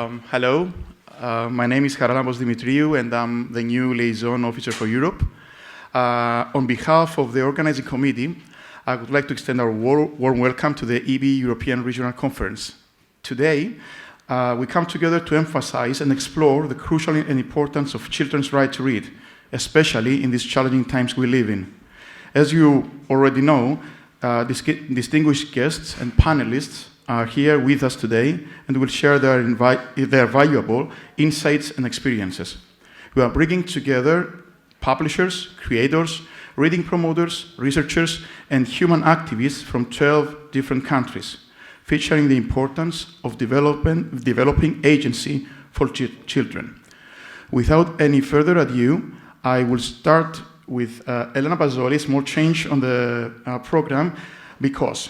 Hello, my name is Haralambos Dimitriou, and I'm the new liaison officer for Europe. On behalf of the organizing committee, I would like to extend our warm welcome to the IBBY European Regional Conference. Today, we come together to emphasize and explore the crucial and importance of children's right to read, especially in these challenging times we live in. As you already know, distinguished guests and panelists are here with us today and will share their valuable insights and experiences. We are bringing together publishers, creators, reading promoters, researchers, and human activists from 12 different countries, featuring the importance of developing agency for children. Without any further ado, I will start with Elena Bazzoli, a small change on the program, because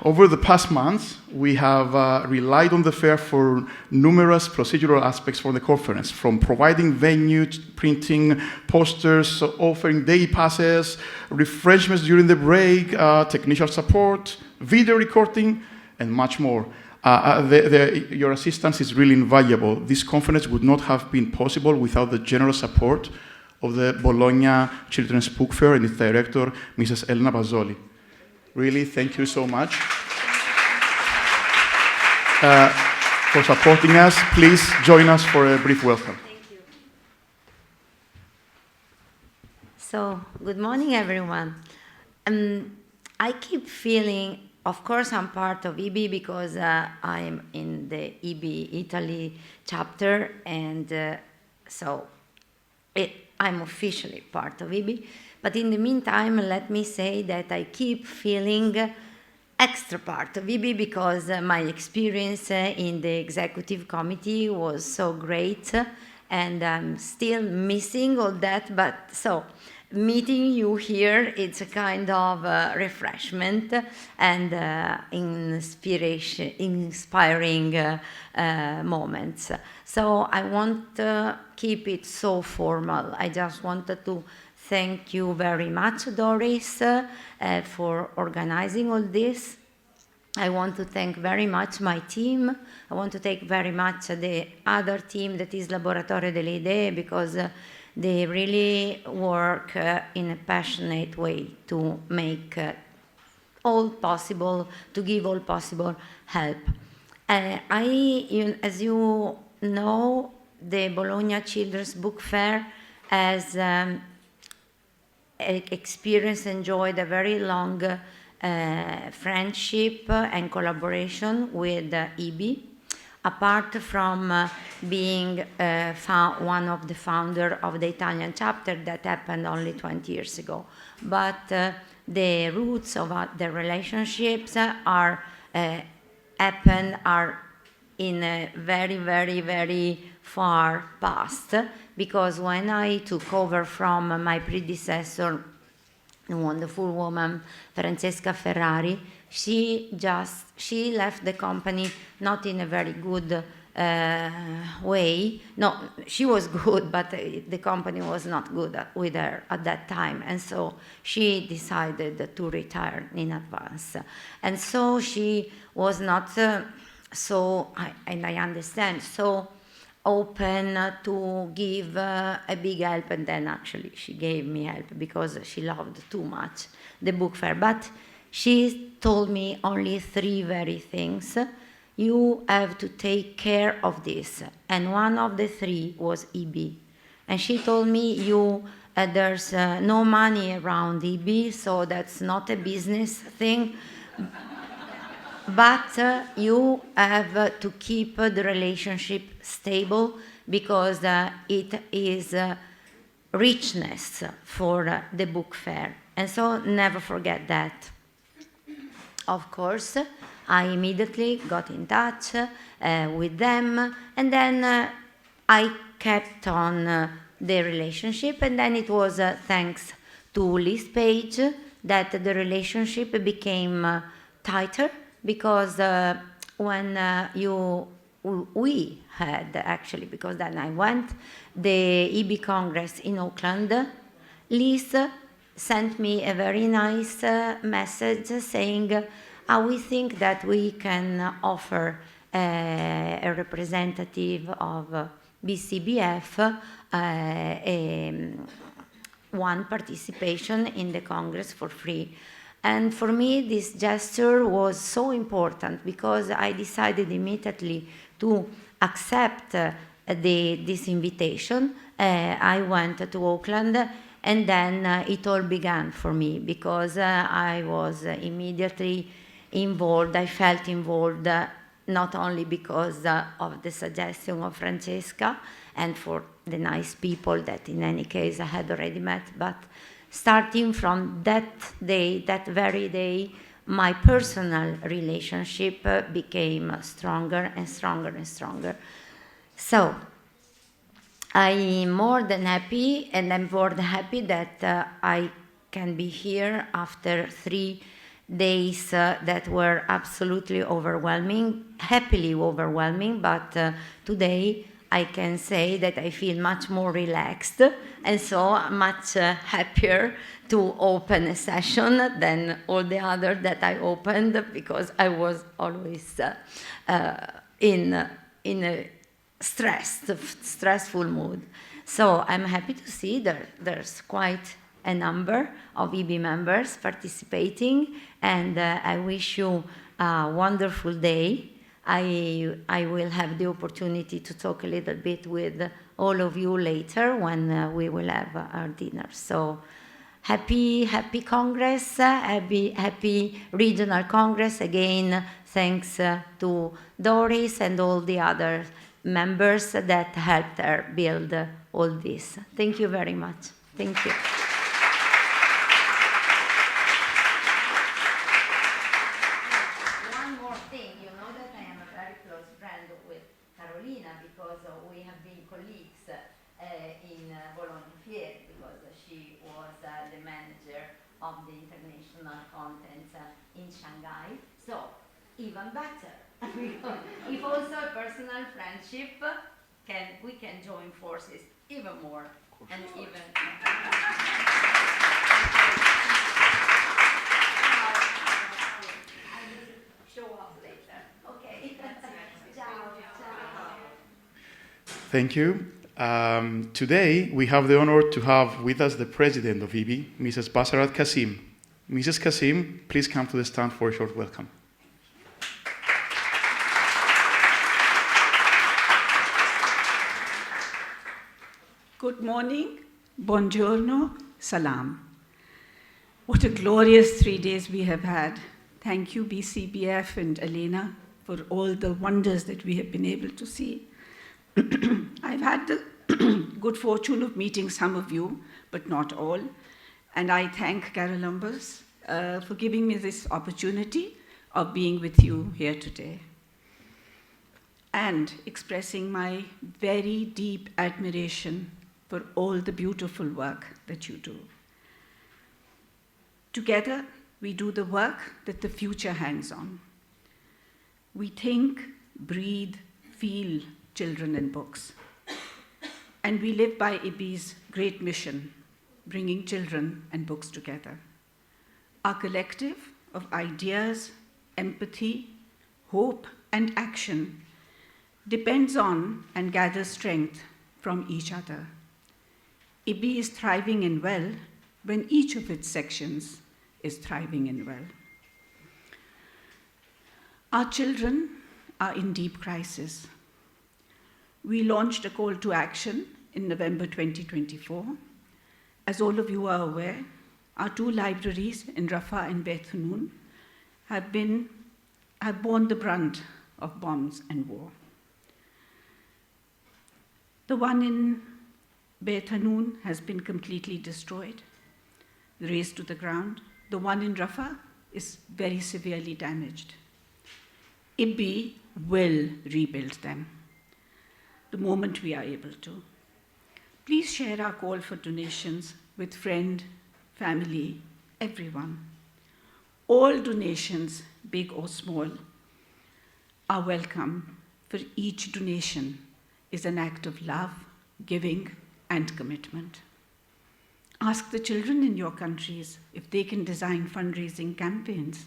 over the past months, we have relied on the fair for numerous procedural aspects for the conference, from providing venue, printing posters, offering day passes, refreshments during the break, technical support, video recording, and much more. Your assistance is really invaluable. This conference would not have been possible without the generous support of the Bologna Children's Book Fair and its director, Mrs. Elena Bazzoli. Really, thank you so much for supporting us. Please join us for a brief welcome. Thank you. So, good morning, everyone. I keep feeling, of course, I'm part of IBBY because I'm in the IBBY Italy chapter, and I'm officially part of IBBY. But in the meantime, let me say that I keep feeling extra part of IBBY because my experience in the executive committee was so great, and I'm still missing all that. But so meeting you here, it's a kind of refreshment and inspiring moments. So I won't keep it so formal. I just wanted to thank you very much, Doris, for organizing all this. I want to thank very much my team. I want to thank very much the other team that is Laboratorio delle Idee, because they really work in a passionate way to make all possible, to give all possible help. As you know, the Bologna Children's Book Fair has experienced, enjoyed a very long friendship and collaboration with IBBY. Apart from being one of the founders of the Italian chapter, that happened only 20 years ago. But the roots of the relationships are in a very, very, very far past, because when I took over from my predecessor, a wonderful woman, Francesca Ferrari, she left the company not in a very good way. No, she was good, but the company was not good with her at that time. And so she decided to retire in advance. And so she was not and I understand, so open to give a big help, and then actually she gave me help because she loved too much the book fair. But she told me only 3 very things. You have to take care of this. And one of the 3 was IBBY. And she told me, there's no money around IBBY, so that's not a business thing. But you have to keep the relationship stable, because it is richness for the book fair. And so never forget that. Of course, I immediately got in touch with them, and then I kept on the relationship, and then it was thanks to Liz Page that the relationship became tighter, because when we had, actually, because then I went, the IBBY Congress in Auckland, Liz sent me a very nice message saying, we think that we can offer a representative of BCBF, one participation in the Congress for free. And for me, this gesture was so important because I decided immediately to accept this invitation. I went to Auckland, and then it all began for me because I was immediately involved. I felt involved not only because of the suggestion of Francesca and for the nice people that in any case I had already met, but starting from that day, that very day, my personal relationship became stronger and stronger and stronger. So I'm more than happy, and I'm more than happy that I can be here after 3 days that were absolutely overwhelming, happily overwhelming, but today I can say that I feel much more relaxed and so much happier to open a session than all the others that I opened because I was always in a stressful mood. So I'm happy to see there's quite a number of IBBY members participating, and I wish you a wonderful day. I will have the opportunity to talk a little bit with all of you later when we will have our dinner. So happy Congress, happy Regional Congress. Again, thanks to Doris and all the other members that helped her build all this. Thank you very much. Thank you. One more thing, you know that I am a very close friend with Carolina because we have been colleagues in Bologna Fiere because she was the manager of the international content in Shanghai. So, even better. If also a personal friendship, we can join forces even more and even. I will show up later. Okay. Ciao. Ciao. Thank you. Today, we have the honor to have with us the president of IBBY, Mrs. Basarat Kasim. Mrs. Kasim, please come to the stand for a short welcome. Good morning, buongiorno, salam. What a glorious 3 days we have had. Thank you, BCBF and Elena, for all the wonders that we have been able to see. I've had the good fortune of meeting some of you, but not all. And I thank Carolumbus for giving me this opportunity of being with you here today and expressing my very deep admiration for all the beautiful work that you do. Together, we do the work that the future hangs on. We think, breathe, feel children and books. And we live by IBBY's great mission, bringing children and books together. Our collective of ideas, empathy, hope, and action depends on and gathers strength from each other. IBBY is thriving and well when each of its sections is thriving and well. Our children are in deep crisis. We launched a call to action in November 2024. As all of you are aware, our 2 libraries in Rafah and Beit Hanun have borne the brunt of bombs and war. The one in Beit Hanun has been completely destroyed, razed to the ground. The one in Rafah is very severely damaged. IBBY will rebuild them the moment we are able to. Please share our call for donations with friend, family, everyone. All donations, big or small, are welcome, for each donation is an act of love, giving, and commitment. Ask the children in your countries if they can design fundraising campaigns.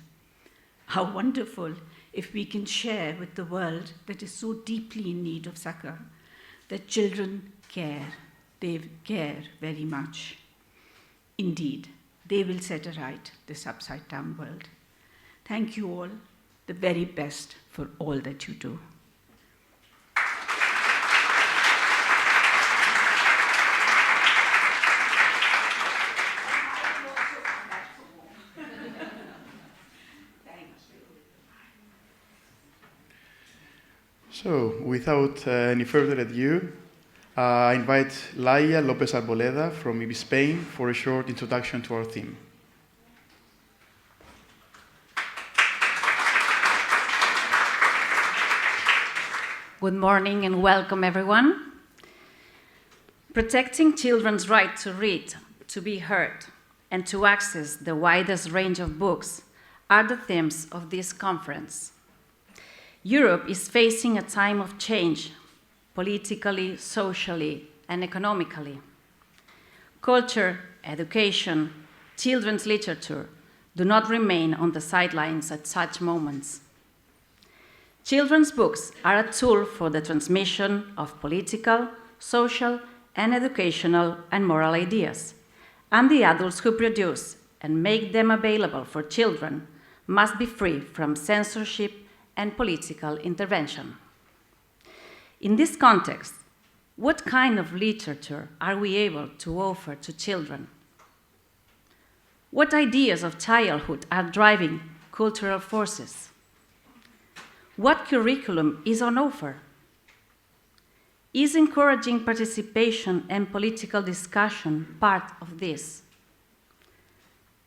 How wonderful if we can share with the world that is so deeply in need of succor, that children care. They care very much. Indeed, they will set aright this upside-down world. Thank you all, the very best for all that you do. So, without any further ado, I invite Laia Lopez Arboleda from IBBY Spain for a short introduction to our theme. Good morning and welcome, everyone. Protecting children's right to read, to be heard, and to access the widest range of books are the themes of this conference. Europe is facing a time of change, politically, socially, and economically. Culture, education, children's literature do not remain on the sidelines at such moments. Children's books are a tool for the transmission of political, social, and educational and moral ideas, and the adults who produce and make them available for children must be free from censorship and political intervention. In this context, what kind of literature are we able to offer to children? What ideas of childhood are driving cultural forces? What curriculum is on offer? Is encouraging participation and political discussion part of this?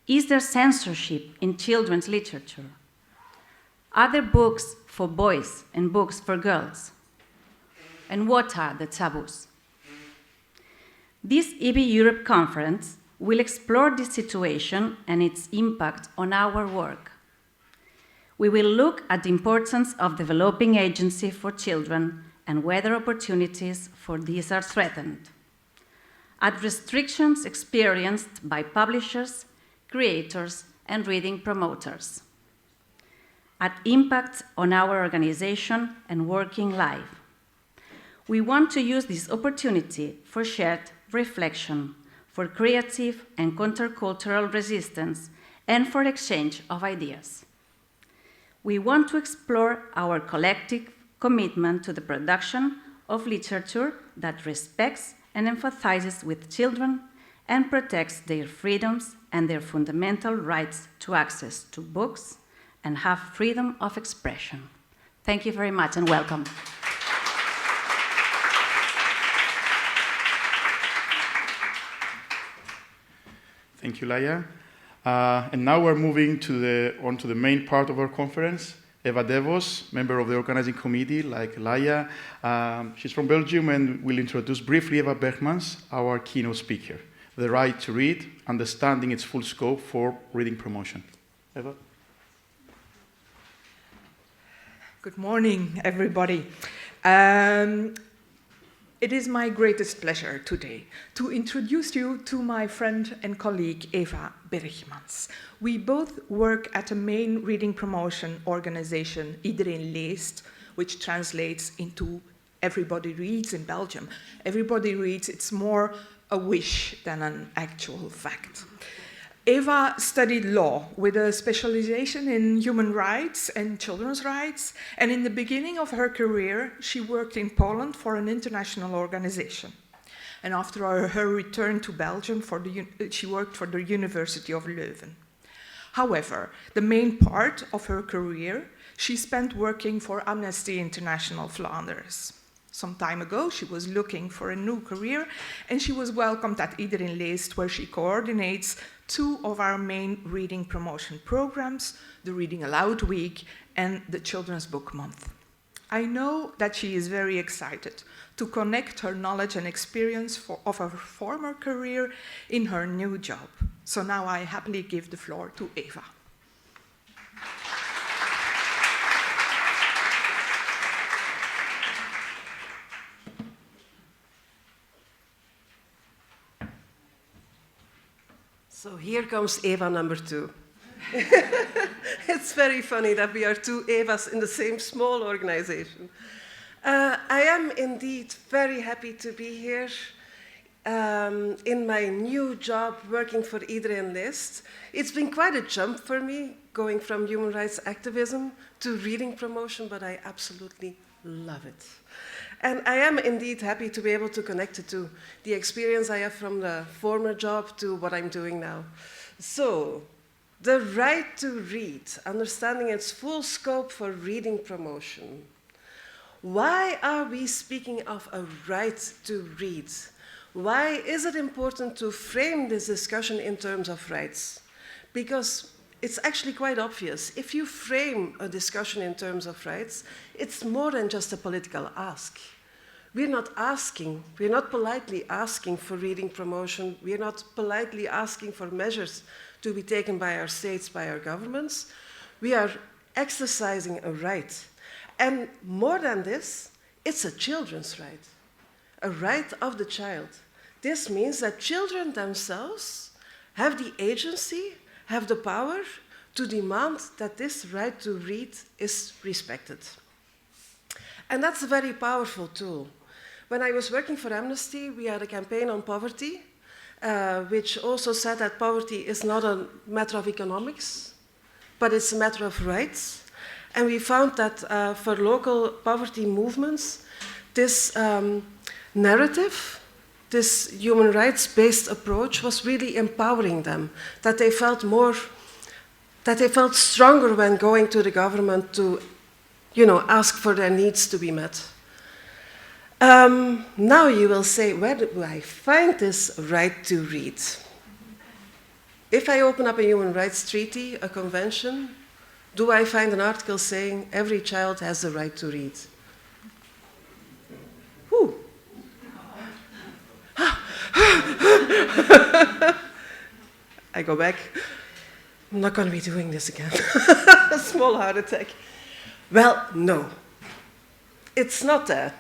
Is there censorship in children's literature? Are there books for boys and books for girls? And what are the taboos? This IBBY Europe conference will explore this situation and its impact on our work. We will look at the importance of developing agency for children and whether opportunities for these are threatened, at restrictions experienced by publishers, creators, and reading promoters, at impact on our organization and working life. We want to use this opportunity for shared reflection, for creative and countercultural resistance, and for exchange of ideas. We want to explore our collective commitment to the production of literature that respects and empathizes with children and protects their freedoms and their fundamental rights to access to books and have freedom of expression. Thank you very much and welcome. Thank you, Laia. And now we're moving on to the main part of our conference. Eva Devos, member of the organizing committee, like Laia. She's from Belgium and will introduce briefly Eva Bergmans, our keynote speaker. The right to read, understanding its full scope for reading promotion. Eva? Good morning, everybody. It is my greatest pleasure today to introduce you to my friend and colleague Eva Bergmans. We both work at a main reading promotion organization, Iedereen leest, which translates into Everybody Reads in Belgium. Everybody Reads, it's more a wish than an actual fact. Eva studied law with a specialization in human rights and children's rights, and in the beginning of her career, she worked in Poland for an international organization. And after her return to Belgium, she worked for the University of Leuven. However, the main part of her career, she spent working for Amnesty International Flanders. Some time ago, she was looking for a new career, and she was welcomed at Iedereen leest, where she coordinates two of our main reading promotion programs, the Reading Aloud Week and the Children's Book Month. I know that she is very excited to connect her knowledge and experience of her former career in her new job. So now I happily give the floor to Eva. So here comes Eva number 2. It's very funny that we are two Evas in the same small organization. I am indeed very happy to be here in my new job working for Iedereen Leest. It's been quite a jump for me going from human rights activism to reading promotion, but I absolutely love it. And I am indeed happy to be able to connect it to the experience I have from the former job to what I'm doing now. So, the right to read, understanding its full scope for reading promotion. Why are we speaking of a right to read? Why is it important to frame this discussion in terms of rights? Because it's actually quite obvious. If you frame a discussion in terms of rights, it's more than just a political ask. We're not politely asking for reading promotion. We're not politely asking for measures to be taken by our states, by our governments. We are exercising a right. And more than this, it's a children's right, a right of the child. This means that children themselves have the agency, have the power to demand that this right to read is respected. And that's a very powerful tool. When I was working for Amnesty, we had a campaign on poverty, which also said that poverty is not a matter of economics, but it's a matter of rights. And we found that for local poverty movements, this narrative, this human rights-based approach was really empowering them, that they felt stronger when going to the government to, ask for their needs to be met. Now you will say, where do I find this right to read? If I open up a human rights treaty, a convention, do I find an article saying every child has the right to read? Whew. I go back. I'm not going to be doing this again. A small heart attack. Well, no. It's not there.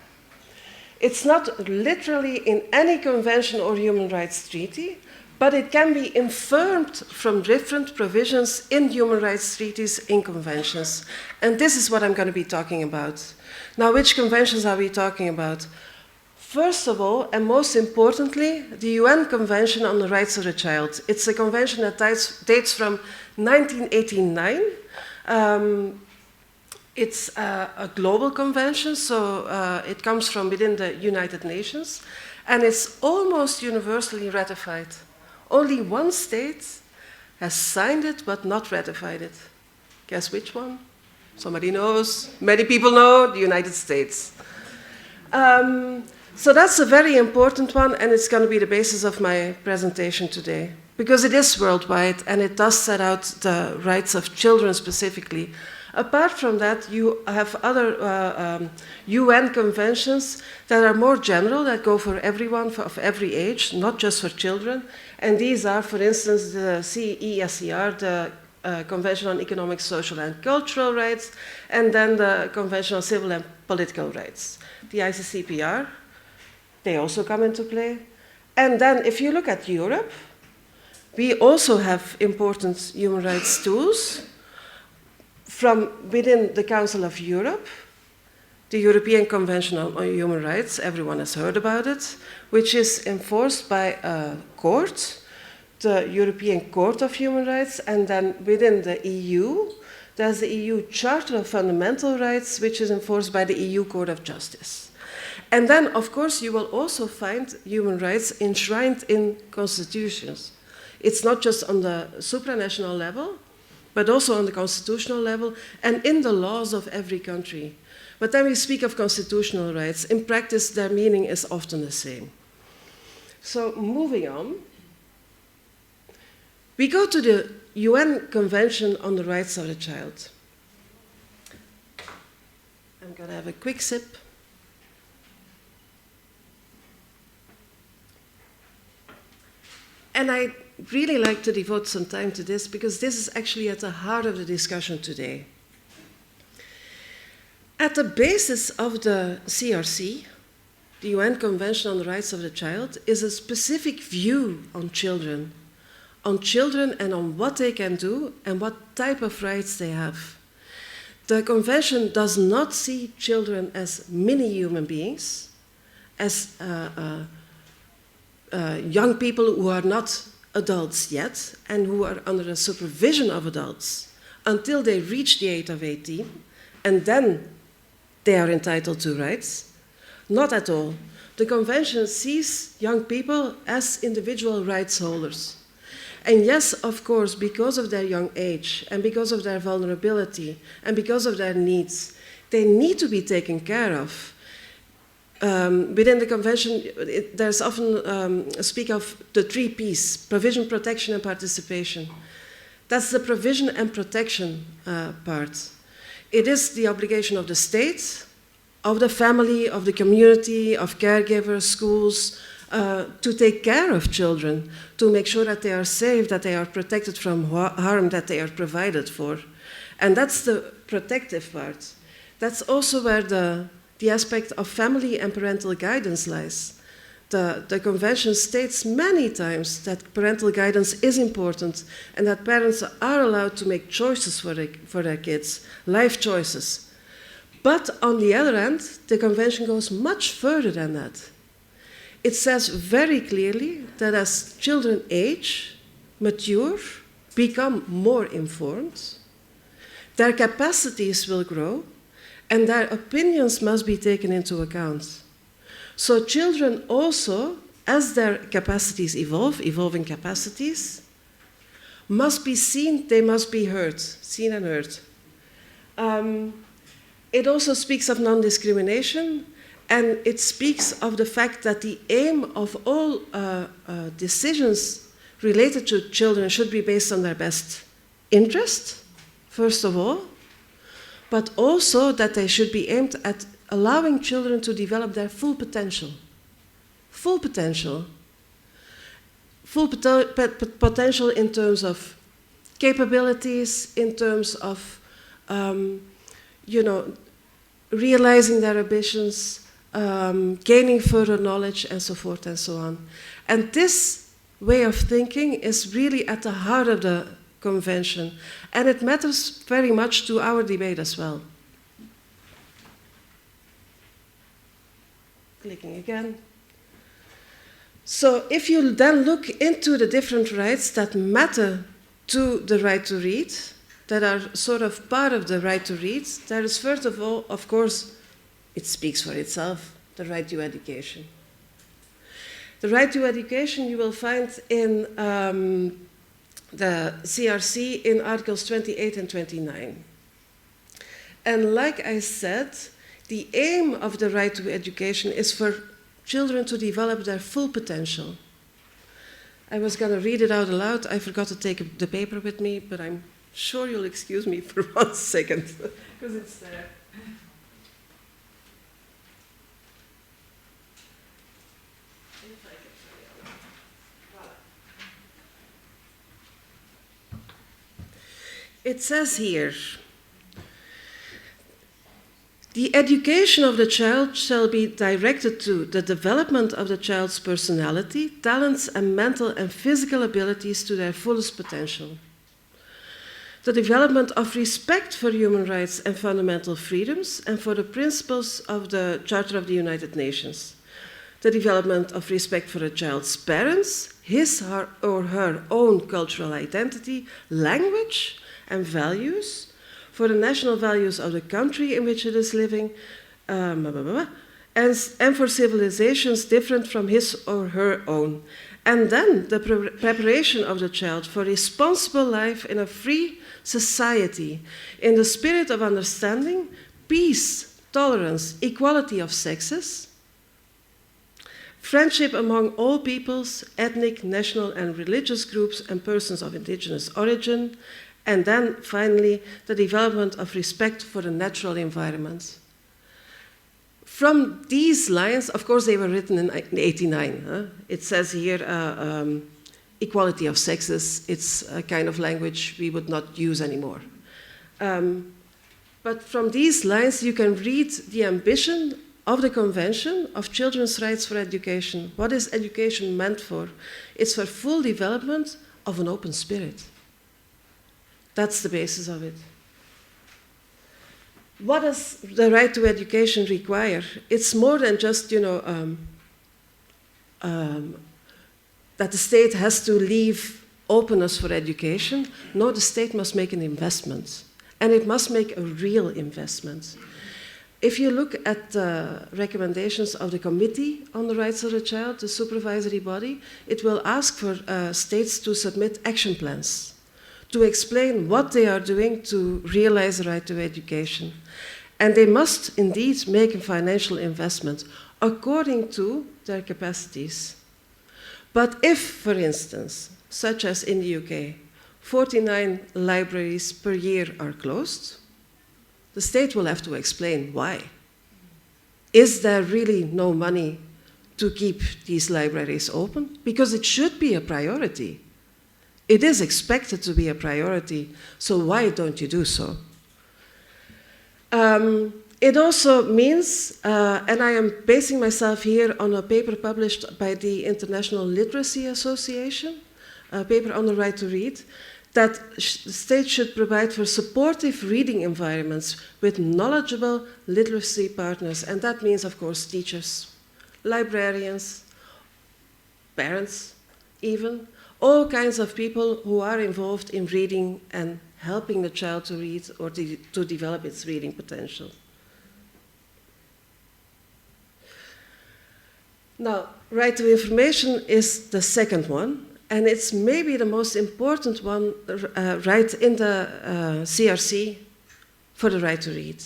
It's not literally in any convention or human rights treaty, but it can be inferred from different provisions in human rights treaties, in conventions. And this is what I'm going to be talking about. Now, which conventions are we talking about? First of all, and most importantly, the UN Convention on the Rights of the Child. It's a convention that dates from 1989. It's a global convention, so it comes from within the United Nations, and it's almost universally ratified. Only one state has signed it but not ratified it. Guess which one? Somebody knows. Many people know, the United States. So that's a very important one, and it's going to be the basis of my presentation today, because it is worldwide, and it does set out the rights of children specifically. Apart from that, you have other UN conventions that are more general, that go for everyone of every age, not just for children. And these are, for instance, the CESCR, the Convention on Economic, Social and Cultural Rights, and then the Convention on Civil and Political Rights. The ICCPR, they also come into play. And then if you look at Europe, we also have important human rights tools. From within the Council of Europe, the European Convention on Human Rights, everyone has heard about it, which is enforced by a court, the European Court of Human Rights, and then within the EU, there's the EU Charter of Fundamental Rights, which is enforced by the EU Court of Justice. And then, of course, you will also find human rights enshrined in constitutions. It's not just on the supranational level, but also on the constitutional level and in the laws of every country. But then we speak of constitutional rights. In practice, their meaning is often the same. So moving on, we go to the UN Convention on the Rights of the Child. I'm going to have a quick sip. And I really like to devote some time to this because this is actually at the heart of the discussion today. At the basis of the CRC, the UN Convention on the Rights of the Child, is a specific view on children, on children and on what they can do and what type of rights they have. The Convention does not see children as mini-human beings, as young people who are not adults yet and who are under the supervision of adults until they reach the age of 18, and then they are entitled to rights. Not at all. The Convention sees young people as individual rights holders. And yes, of course, because of their young age and because of their vulnerability and because of their needs, they need to be taken care of. Within the Convention, there's often speak of the 3 Ps, provision, protection, and participation. That's the provision and protection part. It is the obligation of the state, of the family, of the community, of caregivers, schools, to take care of children, to make sure that they are safe, that they are protected from harm, that they are provided for. And that's the protective part. That's also where the aspect of family and parental guidance lies. The Convention states many times that parental guidance is important and that parents are allowed to make choices for their kids, life choices. But on the other hand, the Convention goes much further than that. It says very clearly that as children age, mature, become more informed, their capacities will grow, and their opinions must be taken into account. So children also, as their capacities evolve, evolving capacities, must be seen, they must be heard, seen and heard. It also speaks of non-discrimination, and it speaks of the fact that the aim of all decisions related to children should be based on their best interest, first of all, but also that they should be aimed at allowing children to develop their full potential. Full potential. Full potential in terms of capabilities, in terms of, realizing their ambitions, gaining further knowledge, and so forth and so on. And this way of thinking is really at the heart of the Convention, and it matters very much to our debate as well. Clicking again. So if you then look into the different rights that matter to the right to read, that are sort of part of the right to read, there is first of all, of course, it speaks for itself, the right to education. The right to education you will find in the CRC in Articles 28 and 29. And like I said, the aim of the right to education is for children to develop their full potential. I was going to read it out aloud. I forgot to take the paper with me, but I'm sure you'll excuse me for 1 second, because it's there. It says here, the education of the child shall be directed to the development of the child's personality, talents, and mental and physical abilities to their fullest potential. The development of respect for human rights and fundamental freedoms and for the principles of the Charter of the United Nations. The development of respect for a child's parents, his or her own cultural identity, language, and values, for the national values of the country in which it is living, and for civilizations different from his or her own. And then the preparation of the child for responsible life in a free society, in the spirit of understanding, peace, tolerance, equality of sexes, friendship among all peoples, ethnic, national, and religious groups and persons of indigenous origin, and then, finally, the development of respect for the natural environment. From these lines, of course, they were written in 1989. It says here, equality of sexes. It's a kind of language we would not use anymore. But from these lines, you can read the ambition of the Convention of Children's Rights for Education. What is education meant for? It's for full development of an open spirit. That's the basis of it. What does the right to education require? It's more than just, that the state has to leave openness for education. No, the state must make an investment, and it must make a real investment. If you look at the recommendations of the Committee on the Rights of the Child, the supervisory body, it will ask for states to submit action plans to explain what they are doing to realize the right to education. And they must indeed make a financial investment according to their capacities. But if, for instance, such as in the UK, 49 libraries per year are closed, the state will have to explain why. Is there really no money to keep these libraries open? Because it should be a priority. It is expected to be a priority, so why don't you do so? It also means, and I am basing myself here on a paper published by the International Literacy Association, a paper on the right to read, that the state should provide for supportive reading environments with knowledgeable literacy partners. And that means, of course, teachers, librarians, parents, even, all kinds of people who are involved in reading and helping the child to read or to develop its reading potential. Now, right to information is the second one, and it's maybe the most important one right in the CRC for the right to read.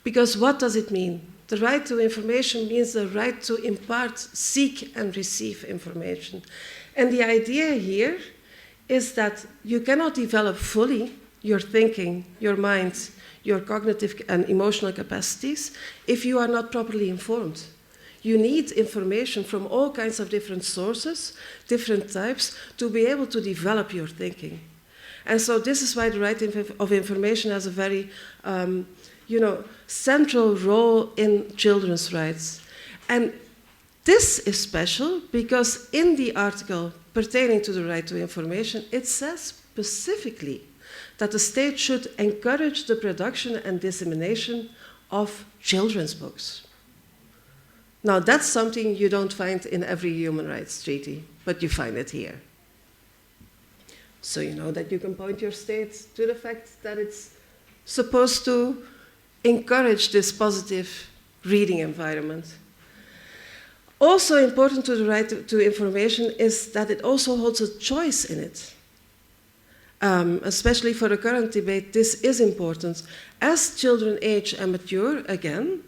Because what does it mean? The right to information means the right to impart, seek, and receive information. And the idea here is that you cannot develop fully your thinking, your mind, your cognitive and emotional capacities if you are not properly informed. You need information from all kinds of different sources, different types, to be able to develop your thinking. And so this is why the right of information has a very central role in children's rights. And this is special because in the article pertaining to the right to information, it says specifically that the state should encourage the production and dissemination of children's books. Now, that's something you don't find in every human rights treaty, but you find it here. So you know that you can point your state to the fact that it's supposed to encourage this positive reading environment. Also important to the right to information is that it also holds a choice in it. Especially for the current debate, this is important. As children age and mature again,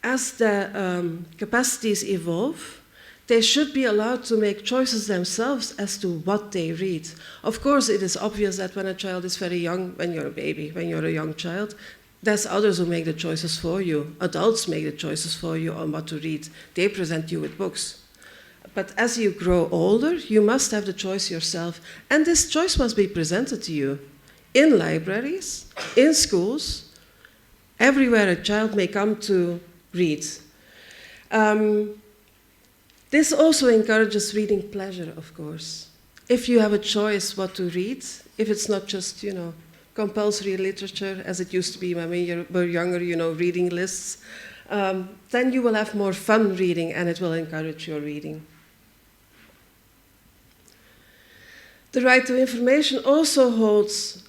as the capacities evolve, they should be allowed to make choices themselves as to what they read. Of course, it is obvious that when a child is very young, when you're a baby, when you're a young child, there's others who make the choices for you. Adults make the choices for you on what to read. They present you with books. But as you grow older, you must have the choice yourself. And this choice must be presented to you in libraries, in schools, everywhere a child may come to read. This also encourages reading pleasure, of course. If you have a choice what to read, if it's not just, compulsory literature, as it used to be when we were younger, reading lists, then you will have more fun reading and it will encourage your reading. The right to information also holds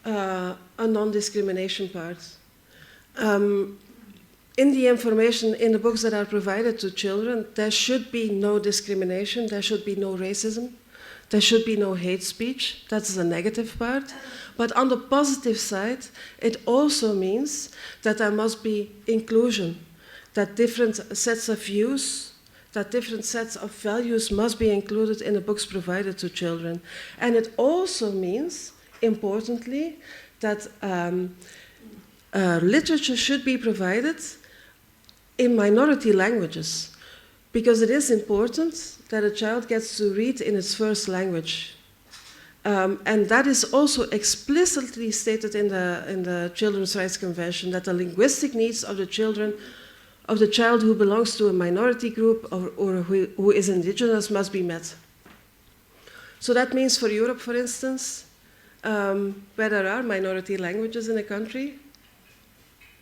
a non-discrimination part. In the information, in the books that are provided to children, there should be no discrimination, there should be no racism, there should be no hate speech. That's the negative part. But on the positive side, it also means that there must be inclusion, that different sets of views, that different sets of values must be included in the books provided to children. And it also means, importantly, that literature should be provided in minority languages, because it is important that a child gets to read in its first language. And that is also explicitly stated in the Children's Rights Convention, that the linguistic needs of the child who belongs to a minority group or who is indigenous must be met. So that means for Europe, for instance, where there are minority languages in a country,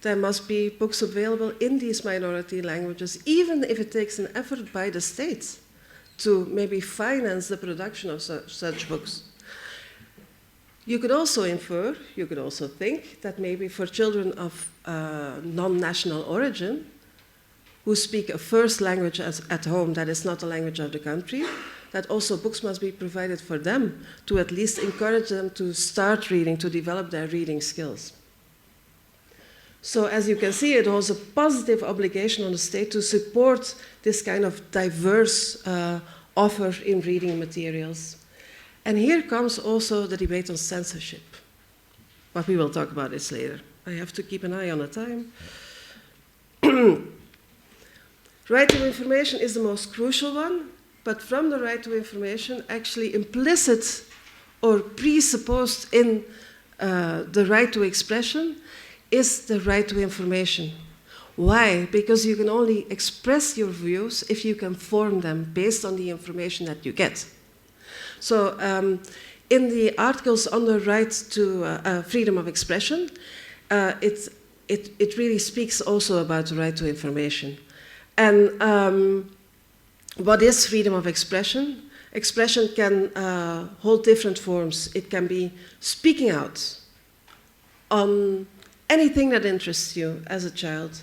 there must be books available in these minority languages, even if it takes an effort by the state to maybe finance the production of such books. You could also infer, you could also think that maybe for children of non-national origin, who speak a first language at home that is not the language of the country, that also books must be provided for them to at least encourage them to start reading, to develop their reading skills. So as you can see, it was a positive obligation on the state to support this kind of diverse offer in reading materials. And here comes also the debate on censorship. But we will talk about this later. I have to keep an eye on the time. Right to information is the most crucial one, but from the right to information, actually implicit or presupposed in the right to expression is the right to information. Why? Because you can only express your views if you can form them based on the information that you get. So in the articles on the right to freedom of expression, it really speaks also about the right to information. And what is freedom of expression? Expression can hold different forms. It can be speaking out on anything that interests you as a child.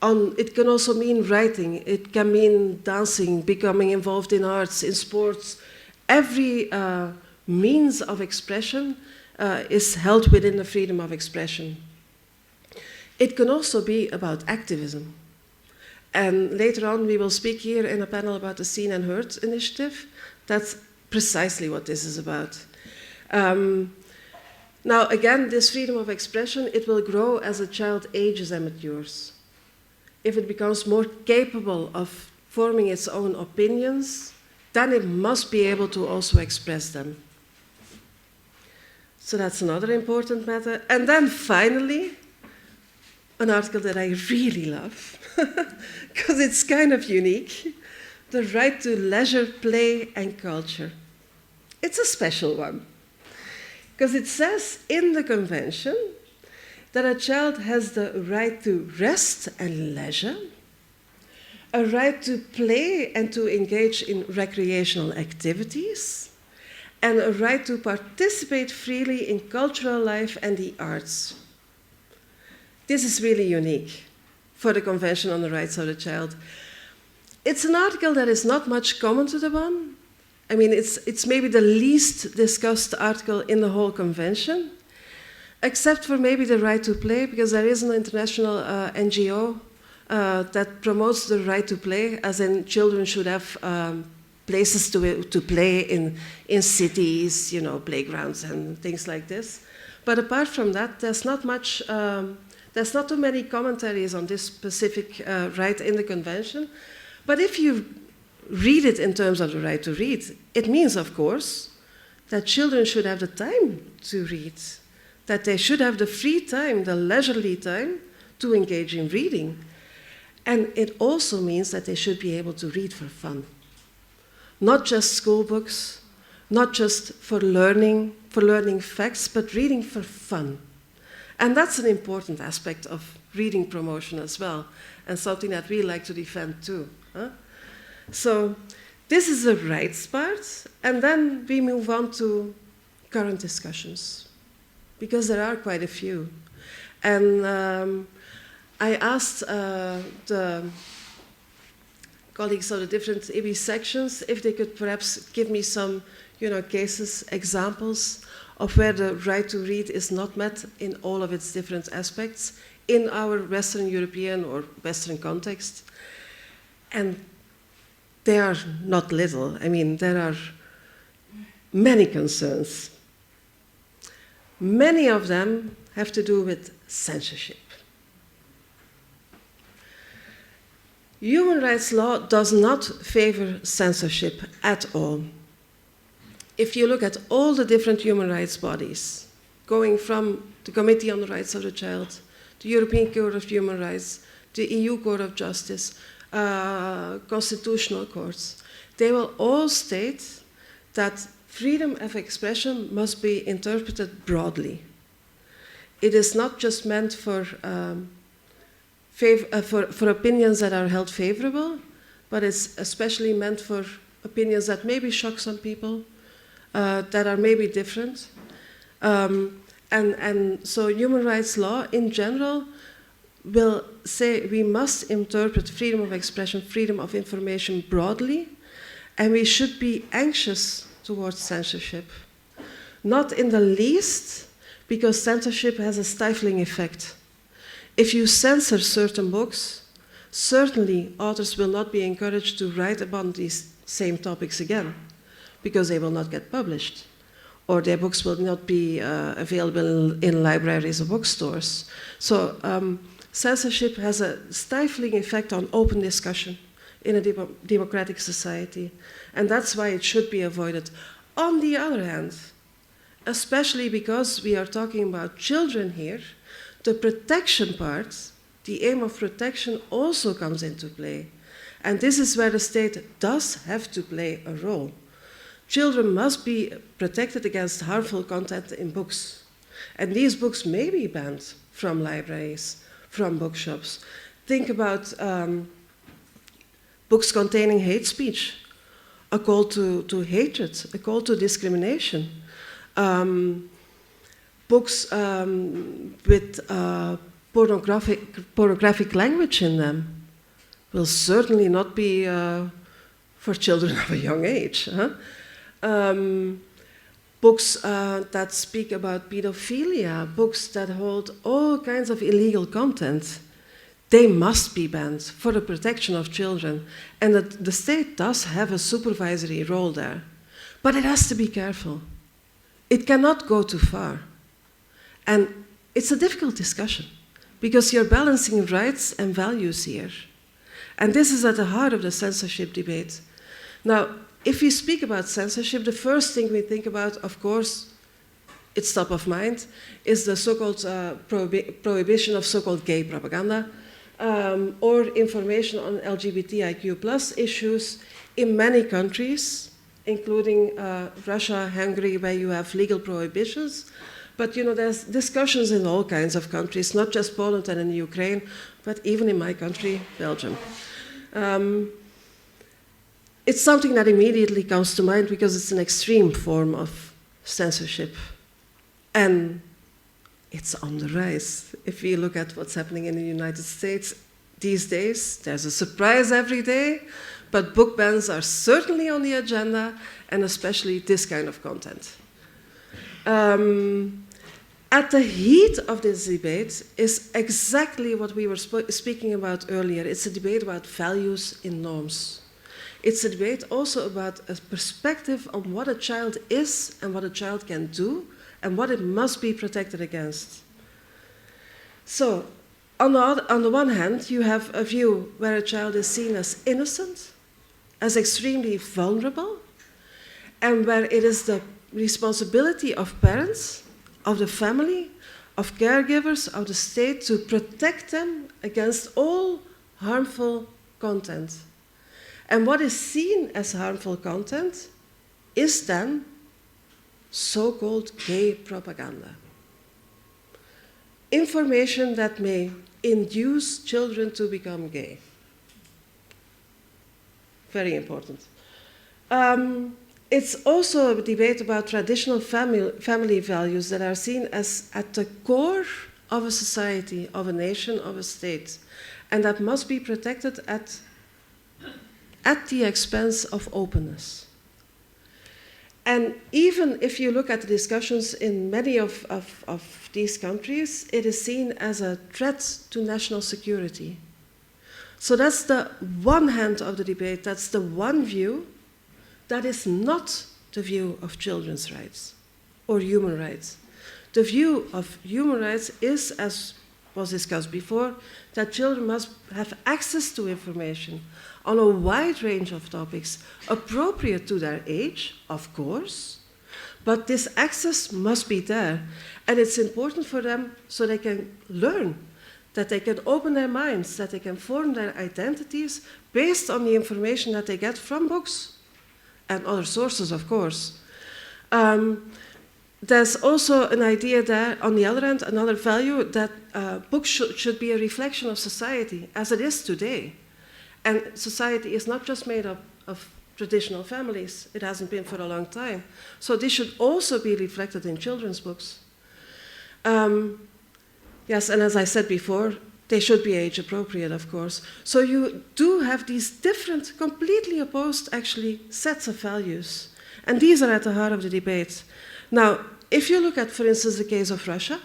It can also mean writing. It can mean dancing, becoming involved in arts, in sports. Every means of expression is held within the freedom of expression. It can also be about activism. And later on, we will speak here in a panel about the Seen and Heard initiative. That's precisely what this is about. Now, again, this freedom of expression, it will grow as a child ages and matures. If it becomes more capable of forming its own opinions, then it must be able to also express them. So that's another important matter. And then finally, an article that I really love, because it's kind of unique, the right to leisure, play, and culture. It's a special one, because it says in the convention that a child has the right to rest and leisure, a right to play and to engage in recreational activities, and a right to participate freely in cultural life and the arts. This is really unique for the Convention on the Rights of the Child. It's an article that is not much commented upon. I mean, it's maybe the least discussed article in the whole convention, except for maybe the right to play, because there is an international NGO that promotes the right to play, as in children should have places to play in cities, you know, playgrounds and things like this. But apart from that, there's not much, there's not too many commentaries on this specific right in the convention. But if you read it in terms of the right to read, it means, of course, that children should have the time to read, that they should have the free time, the leisurely time to engage in reading. And it also means that they should be able to read for fun. Not just school books, not just for learning facts, but reading for fun. And that's an important aspect of reading promotion as well, and something that we like to defend too. So this is the rights part, and then we move on to current discussions, because there are quite a few. And I asked the colleagues of the different IBBY sections if they could perhaps give me some, cases, examples of where the right to read is not met in all of its different aspects in our Western European or Western context. And they are not little. I mean, there are many concerns. Many of them have to do with censorship. Human rights law does not favor censorship at all. If you look at all the different human rights bodies, going from the Committee on the Rights of the Child, the European Court of Human Rights, the EU Court of Justice, constitutional courts, they will all state that freedom of expression must be interpreted broadly. It is not just meant for opinions that are held favorable, but it's especially meant for opinions that maybe shock some people, that are maybe different. And so human rights law in general will say we must interpret freedom of expression, freedom of information broadly, and we should be anxious towards censorship. Not in the least, because censorship has a stifling effect. If you censor certain books, certainly authors will not be encouraged to write about these same topics again, because they will not get published, or their books will not be available in libraries or bookstores. So censorship has a stifling effect on open discussion in a democratic society, and that's why it should be avoided. On the other hand, especially because we are talking about children here, the protection part, the aim of protection also comes into play. And this is where the state does have to play a role. Children must be protected against harmful content in books. And these books may be banned from libraries, from bookshops. Think about books containing hate speech, a call to hatred, a call to discrimination. Books with pornographic language in them will certainly not be for children of a young age. Huh? Books that speak about pedophilia, books that hold all kinds of illegal content, they must be banned for the protection of children. And the state does have a supervisory role there. But it has to be careful. It cannot go too far. And it's a difficult discussion, because you're balancing rights and values here. And this is at the heart of the censorship debate. Now, if we speak about censorship, the first thing we think about, of course, it's top of mind, is the so-called prohibition of so-called gay propaganda, or information on LGBTIQ+ issues in many countries, including Russia, Hungary, where you have legal prohibitions. But you know, there's discussions in all kinds of countries, not just Poland and in Ukraine, but even in my country, Belgium. It's something that immediately comes to mind because it's an extreme form of censorship. And it's on the rise. If we look at what's happening in the United States these days, there's a surprise every day, but book bans are certainly on the agenda, and especially this kind of content. At the heat of this debate is exactly what we were speaking about earlier. It's a debate about values in norms. It's a debate also about a perspective on what a child is and what a child can do and what it must be protected against. So, on the one hand, you have a view where a child is seen as innocent, as extremely vulnerable, and where it is the responsibility of parents, of the family, of caregivers, of the state to protect them against all harmful content. And what is seen as harmful content is then so-called gay propaganda. Information that may induce children to become gay. Very important. It's also a debate about traditional family values that are seen as at the core of a society, of a nation, of a state, and that must be protected at the expense of openness. And even if you look at the discussions in many of these countries, it is seen as a threat to national security. So that's the one hand of the debate, that's the one view. That is not the view of children's rights or human rights. The view of human rights is, as was discussed before, that children must have access to information on a wide range of topics, appropriate to their age, of course, but this access must be there. And it's important for them so they can learn, that they can open their minds, that they can form their identities based on the information that they get from books and other sources, of course. There's also an idea there, on the other hand, another value, that books should be a reflection of society, as it is today. And society is not just made up of traditional families. It hasn't been for a long time. So this should also be reflected in children's books. Yes, and as I said before, they should be age appropriate, of course. So you do have these different, completely opposed, actually, sets of values. And these are at the heart of the debate. Now, if you look at, for instance, the case of Russia,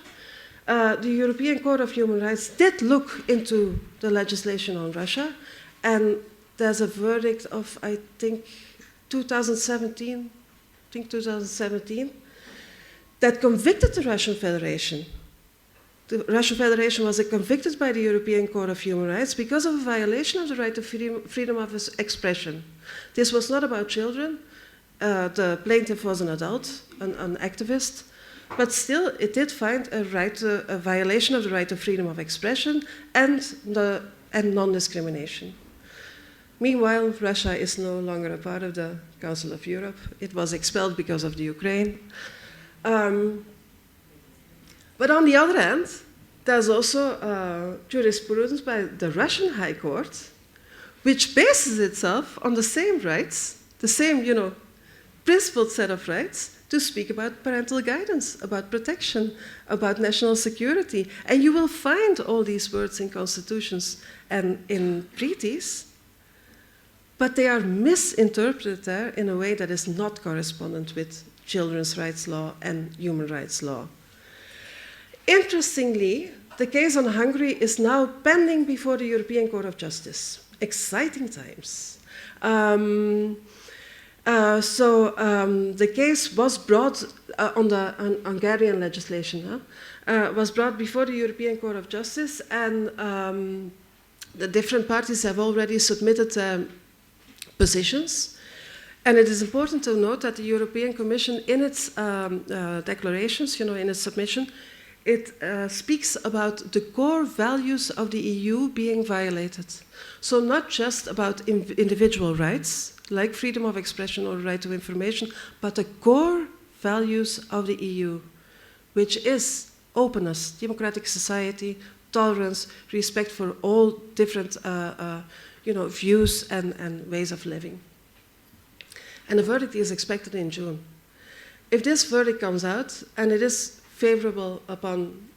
the European Court of Human Rights did look into the legislation on Russia, and there's a verdict of, I think, 2017, that convicted the Russian Federation. The Russian Federation was convicted by the European Court of Human Rights because of a violation of the right to freedom of expression. This was not about children. The plaintiff was an adult, an activist, but still it did find a violation of the right to freedom of expression and non-discrimination. Meanwhile, Russia is no longer a part of the Council of Europe. It was expelled because of the Ukraine. But on the other hand, there's also jurisprudence by the Russian High Court, which bases itself on the same rights, the same, principled set of rights to speak about parental guidance, about protection, about national security. And you will find all these words in constitutions and in treaties, but they are misinterpreted there in a way that is not correspondent with children's rights law and human rights law. Interestingly, the case on Hungary is now pending before the European Court of Justice. Exciting times. The case was brought on Hungarian legislation, was brought before the European Court of Justice, and the different parties have already submitted positions. And it is important to note that the European Commission, in its declarations, in its submission, it speaks about the core values of the EU being violated. So not just about individual rights, like freedom of expression or right to information, but the core values of the EU, which is openness, democratic society, tolerance, respect for all different views and ways of living. And the verdict is expected in June. If this verdict comes out, and it is favorable upon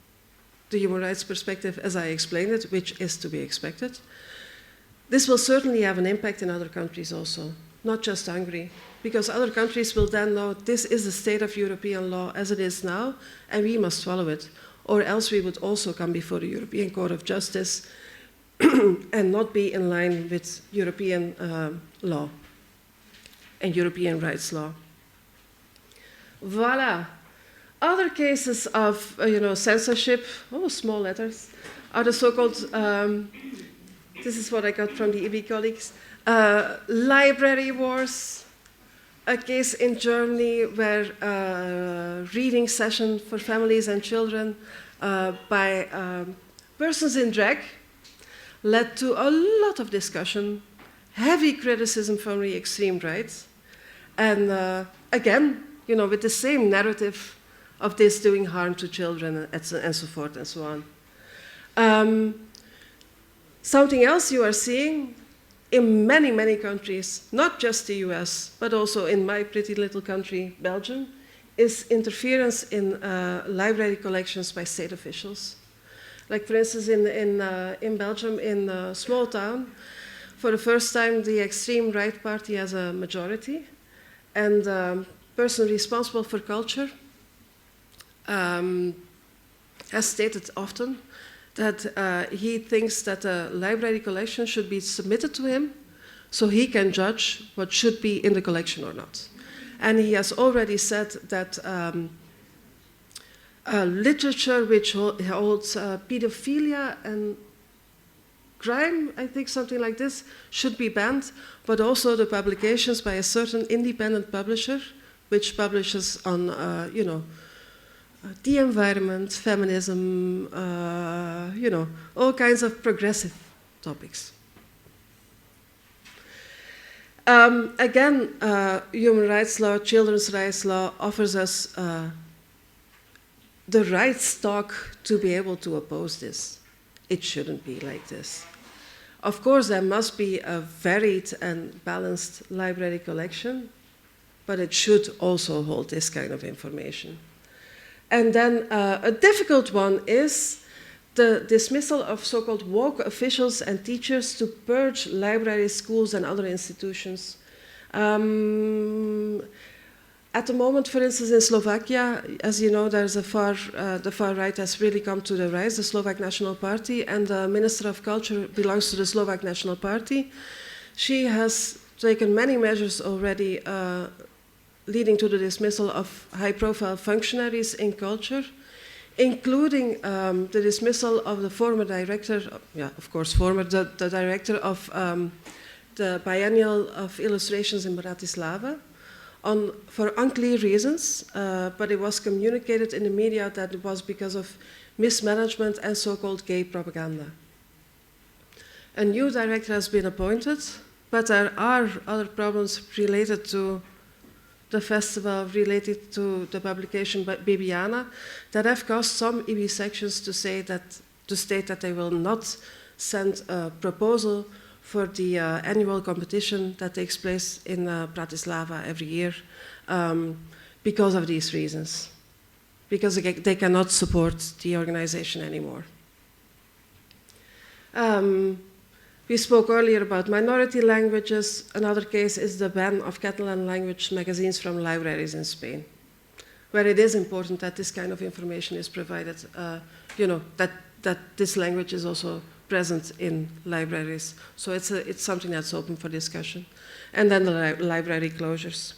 the human rights perspective, as I explained it, which is to be expected, this will certainly have an impact in other countries also, not just Hungary, because other countries will then know this is the state of European law as it is now, and we must follow it, or else we would also come before the European Court of Justice and not be in line with European law and European rights law. Voila. Other cases of censorship, small letters, are the so-called, this is what I got from the IBBY colleagues, library wars, a case in Germany where a reading session for families and children by persons in drag led to a lot of discussion, heavy criticism from the extreme right, and again, with the same narrative of this doing harm to children and so forth and so on. Something else you are seeing in many, many countries, not just the US, but also in my pretty little country, Belgium, is interference in library collections by state officials. Like, for instance, in Belgium, in a small town, for the first time, the extreme right party has a majority, and the person responsible for culture has stated often that he thinks that a library collection should be submitted to him so he can judge what should be in the collection or not. And he has already said that literature which holds pedophilia and crime, I think something like this, should be banned, but also the publications by a certain independent publisher which publishes on, the environment, feminism, all kinds of progressive topics. Again, human rights law, children's rights law offers us the right stock to be able to oppose this. It shouldn't be like this. Of course, there must be a varied and balanced library collection, but it should also hold this kind of information. And then a difficult one is the dismissal of so-called woke officials and teachers to purge libraries, schools, and other institutions. At the moment, for instance, in Slovakia, as you know, there's the far right has really come to the rise, the Slovak National Party, and the Minister of Culture belongs to the Slovak National Party. She has taken many measures already leading to the dismissal of high-profile functionaries in culture, including the dismissal of the former director, the director of the Biennial of Illustrations in Bratislava, for unclear reasons, but it was communicated in the media that it was because of mismanagement and so-called gay propaganda. A new director has been appointed, but there are other problems related to the festival, related to the publication by Bibiana, that have caused some IBBY sections to state that they will not send a proposal for the annual competition that takes place in Bratislava every year because of these reasons, because they cannot support the organization anymore. We spoke earlier about minority languages. Another case is the ban of Catalan language magazines from libraries in Spain, where it is important that this kind of information is provided, that this language is also present in libraries. So it's something that's open for discussion. And then the library closures.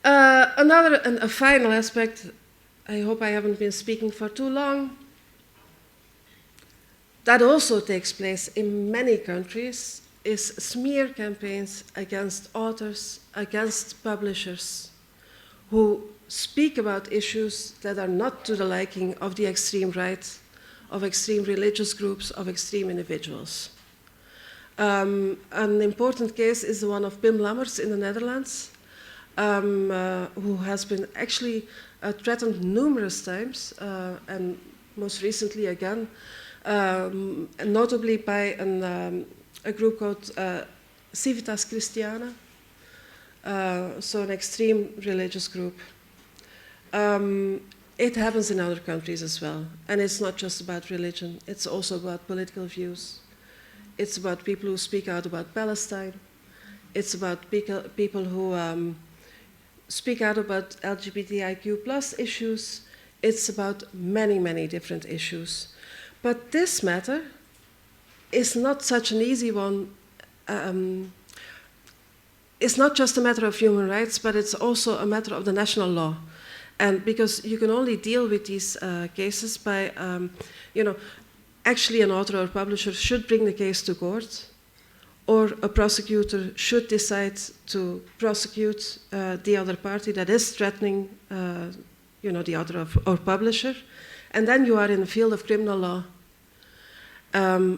A final aspect, I hope I haven't been speaking for too long, that also takes place in many countries is smear campaigns against authors, against publishers who speak about issues that are not to the liking of the extreme right, of extreme religious groups, of extreme individuals. An important case is the one of Pim Lammers in the Netherlands, who has been actually threatened numerous times, and most recently again, notably by a group called Civitas Christiana, so an extreme religious group. It happens in other countries as well, and it's not just about religion, it's also about political views. It's about people who speak out about Palestine. It's about people who speak out about LGBTIQ+ issues. It's about many, many different issues. But this matter is not such an easy one. It's not just a matter of human rights, but it's also a matter of the national law. And because you can only deal with these cases by, actually an author or publisher should bring the case to court, or a prosecutor should decide to prosecute the other party that is threatening the author or publisher. And then you are in the field of criminal law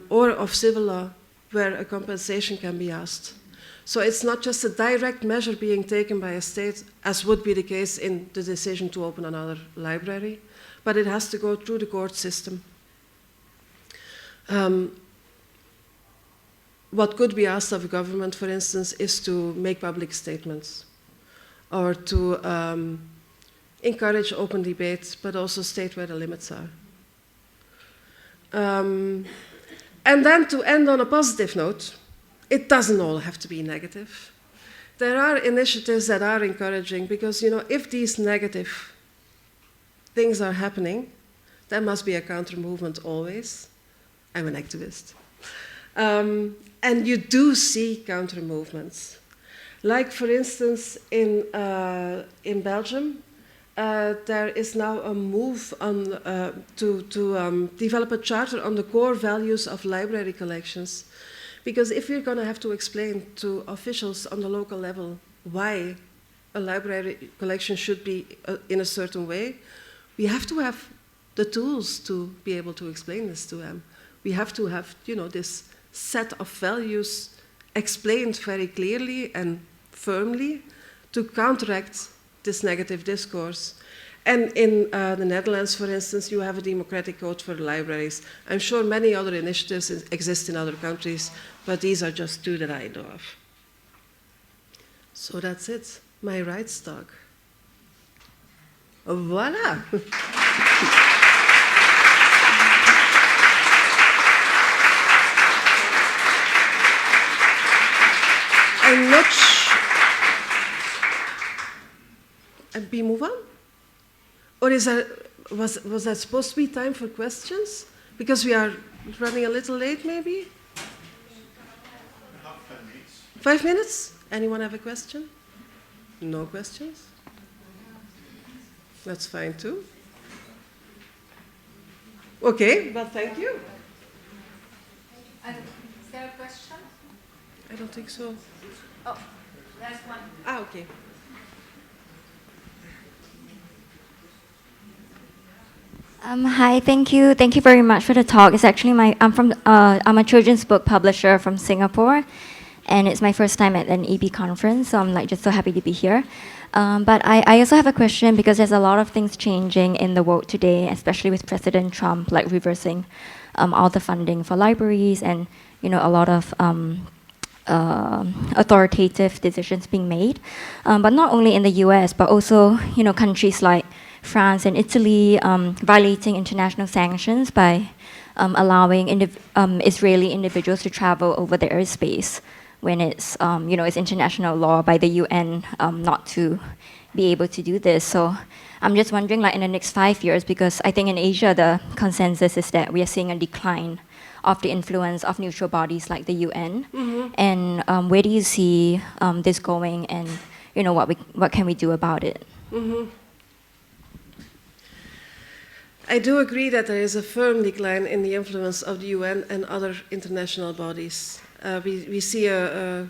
or of civil law, where a compensation can be asked. So it's not just a direct measure being taken by a state, as would be the case in the decision to open another library, but it has to go through the court system. What could be asked of a government, for instance, is to make public statements, or to encourage open debate, but also state where the limits are. And then to end on a positive note, it doesn't all have to be negative. There are initiatives that are encouraging, because if these negative things are happening, there must be a counter-movement always. I'm an activist. And you do see counter-movements. Like, for instance, in Belgium, there is now a move on, to develop a charter on the core values of library collections. Because if you're going to have to explain to officials on the local level why a library collection should be in a certain way, we have to have the tools to be able to explain this to them. We have to have, this set of values explained very clearly and firmly to counteract this negative discourse. And in the Netherlands, for instance, you have a democratic code for libraries. I'm sure many other initiatives exist in other countries, but these are just two that I know of. So that's it, my rights talk. Voilà! I'm not and we move on? Or is that, was that supposed to be time for questions? Because we are running a little late, maybe? 5 minutes? Anyone have a question? No questions? That's fine too. Okay, well, thank you. Is there a question? I don't think so. Oh, there's one. Ah, okay. Hi, thank you. Thank you very much for the talk. It's actually I'm a children's book publisher from Singapore, and it's my first time at an IBBY conference, so I'm just so happy to be here. But I also have a question because there's a lot of things changing in the world today, especially with President Trump reversing all the funding for libraries and a lot of authoritative decisions being made. But not only in the US, but also countries like France and Italy violating international sanctions by allowing Israeli individuals to travel over their airspace when it's it's international law by the UN not to be able to do this. So I'm just wondering, in the next 5 years, because I think in Asia the consensus is that we are seeing a decline of the influence of neutral bodies like the UN, and where do you see this going, and what can we do about it? I do agree that there is a firm decline in the influence of the UN and other international bodies. We see a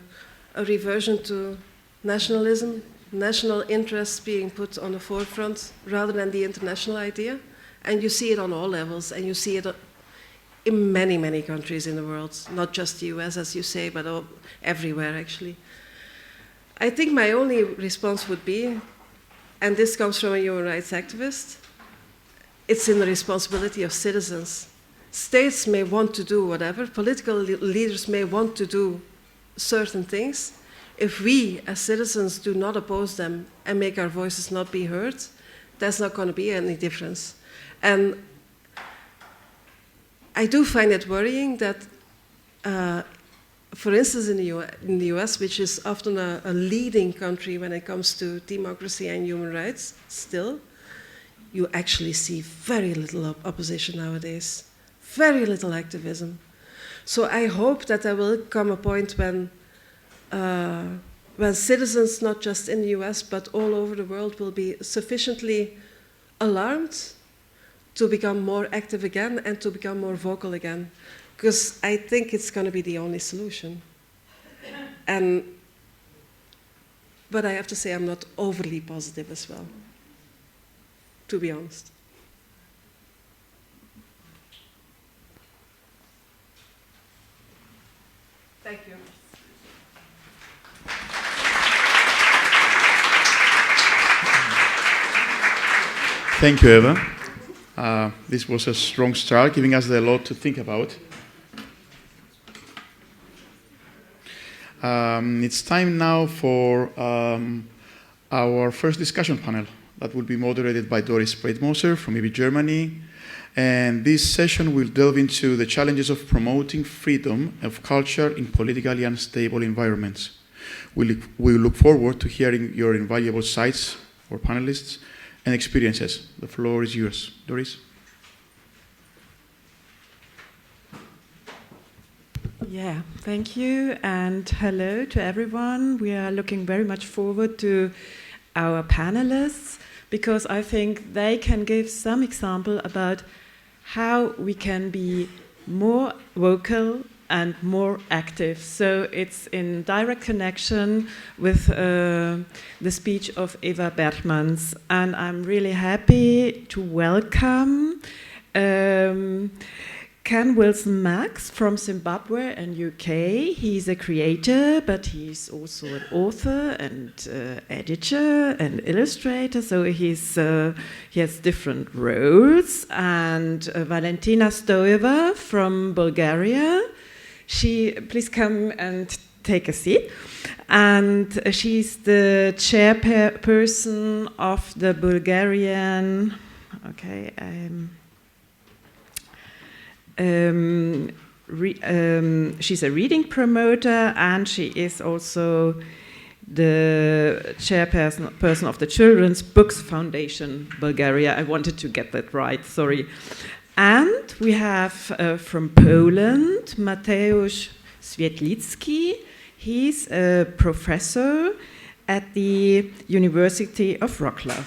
reversion to nationalism, national interests being put on the forefront rather than the international idea. And you see it on all levels, and you see it in many, many countries in the world, not just the US, as you say, but everywhere, actually. I think my only response would be, and this comes from a human rights activist, it's in the responsibility of citizens. States may want to do whatever, political leaders may want to do certain things. If we, as citizens, do not oppose them and make our voices not be heard, there's not going to be any difference. And I do find it worrying that, for instance, in the US, which is often a leading country when it comes to democracy and human rights, still, you actually see very little opposition nowadays, very little activism. So I hope that there will come a point when citizens, not just in the US, but all over the world, will be sufficiently alarmed to become more active again and to become more vocal again. Because I think it's going to be the only solution. But I have to say I'm not overly positive as well, to be honest. Thank you. Thank you, Eva. This was a strong start, giving us a lot to think about. It's time now for our first discussion panel that will be moderated by Doris Breitmoser from IBBY Germany. And this session will delve into the challenges of promoting freedom of culture in politically unstable environments. We look forward to hearing your invaluable sights, our panelists, and experiences. The floor is yours. Doris? Yeah, thank you, and hello to everyone. We are looking very much forward to our panelists, because I think they can give some example about how we can be more vocal and more active. So it's in direct connection with the speech of Eva Bergmans, and I'm really happy to welcome Ken Wilson-Max from Zimbabwe and UK. He's a creator, but he's also an author and editor and illustrator, so he has different roles. And Valentina Stoeva from Bulgaria. Please come and take a seat. And she's the chairperson of the Bulgarian, she's a reading promoter, and she is also the chairperson of the Children's Books Foundation Bulgaria. I wanted to get that right, sorry. And we have from Poland, Mateusz Świetlicki. He's a professor at the University of Wrocław.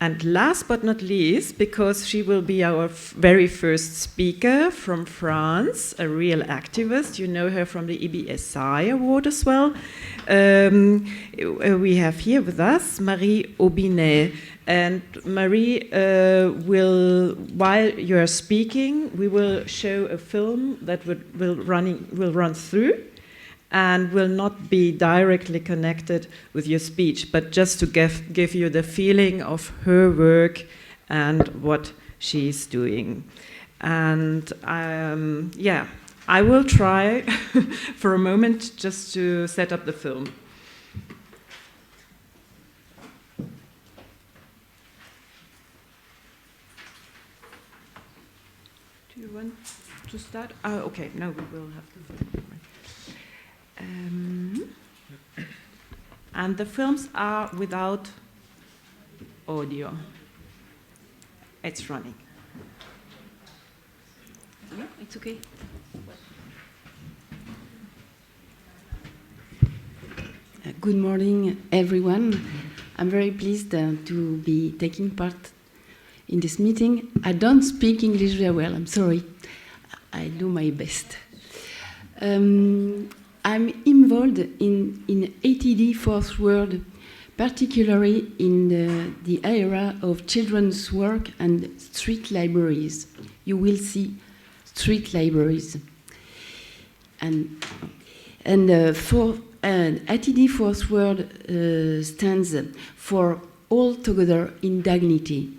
And last but not least, because she will be our very first speaker from France, a real activist, you know her from the IBBY award as well. We have here with us Marie Aubinet. And Marie while you are speaking, we will show a film that will run through, and will not be directly connected with your speech, but just to give you the feeling of her work and what she's doing. And I will try for a moment just to set up the film. Do you want to start? Oh, okay, no, we will have the film. And the films are without audio. It's running. Yeah, it's okay. Good morning, everyone. I'm very pleased to be taking part in this meeting. I don't speak English very well, I'm sorry. I do my best. I'm involved in ATD Fourth World, particularly in the area of children's work and street libraries. You will see street libraries. And ATD Fourth World stands for All Together in Dignity.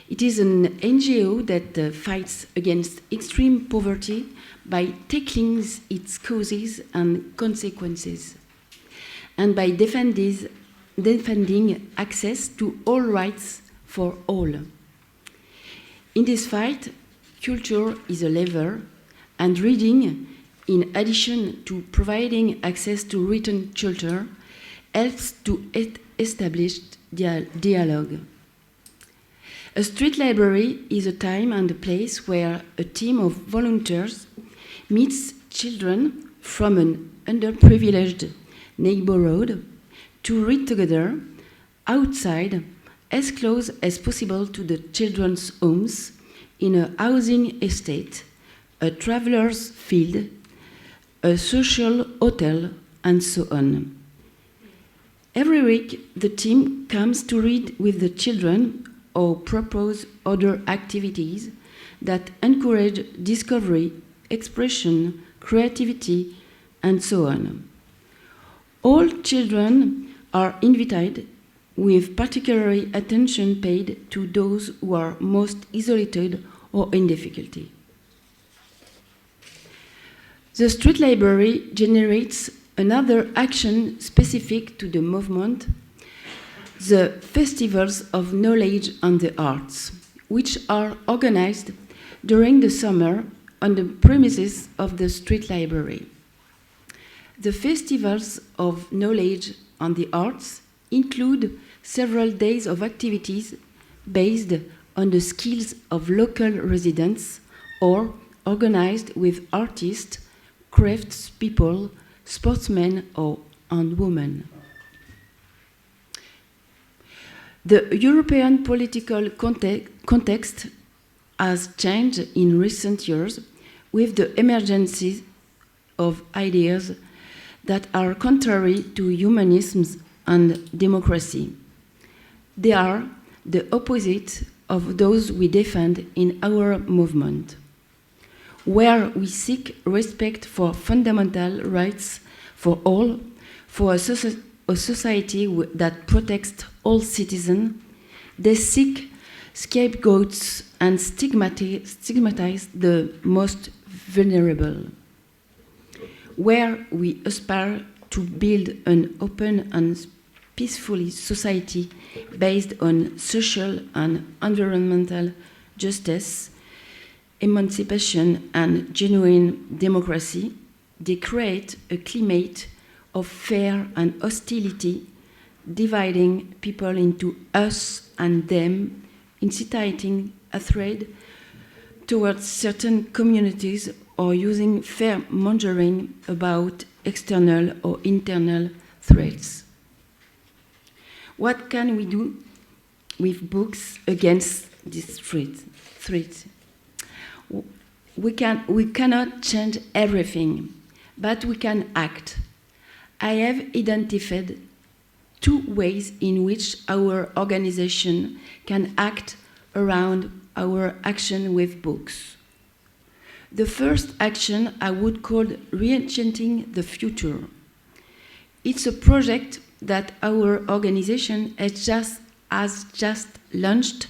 It is an NGO that fights against extreme poverty by tackling its causes and consequences, and by defending access to all rights for all. In this fight, culture is a lever, and reading, in addition to providing access to written culture, helps to establish dialogue. A street library is a time and a place where a team of volunteers meets children from an underprivileged neighborhood to read together outside, as close as possible to the children's homes, in a housing estate, a traveler's field, a social hotel, and so on. Every week, the team comes to read with the children or propose other activities that encourage discovery, expression, creativity, and so on. All children are invited, with particular attention paid to those who are most isolated or in difficulty. The street library generates another action specific to the movement, the Festivals of Knowledge and the Arts, which are organized during the summer on the premises of the street library. The Festivals of Knowledge and the Arts include several days of activities based on the skills of local residents or organized with artists, craftspeople, sportsmen, and women. The European political context has changed in recent years with the emergence of ideas that are contrary to humanism and democracy. They are the opposite of those we defend in our movement, where we seek respect for fundamental rights for all, for a society that protects all citizens. They seek scapegoats and stigmatize the most vulnerable, where we aspire to build an open and peaceful society based on social and environmental justice, emancipation, and genuine democracy. They create a climate of fear and hostility, dividing people into us and them, inciting hatred towards certain communities, or using fear-mongering about external or internal threats. What can we do with books against this threat? We cannot change everything, but we can act. I have identified 2 ways in which our organization can act around our action with books. The first action I would call Reenchanting the Future. It's a project that our organization has just launched,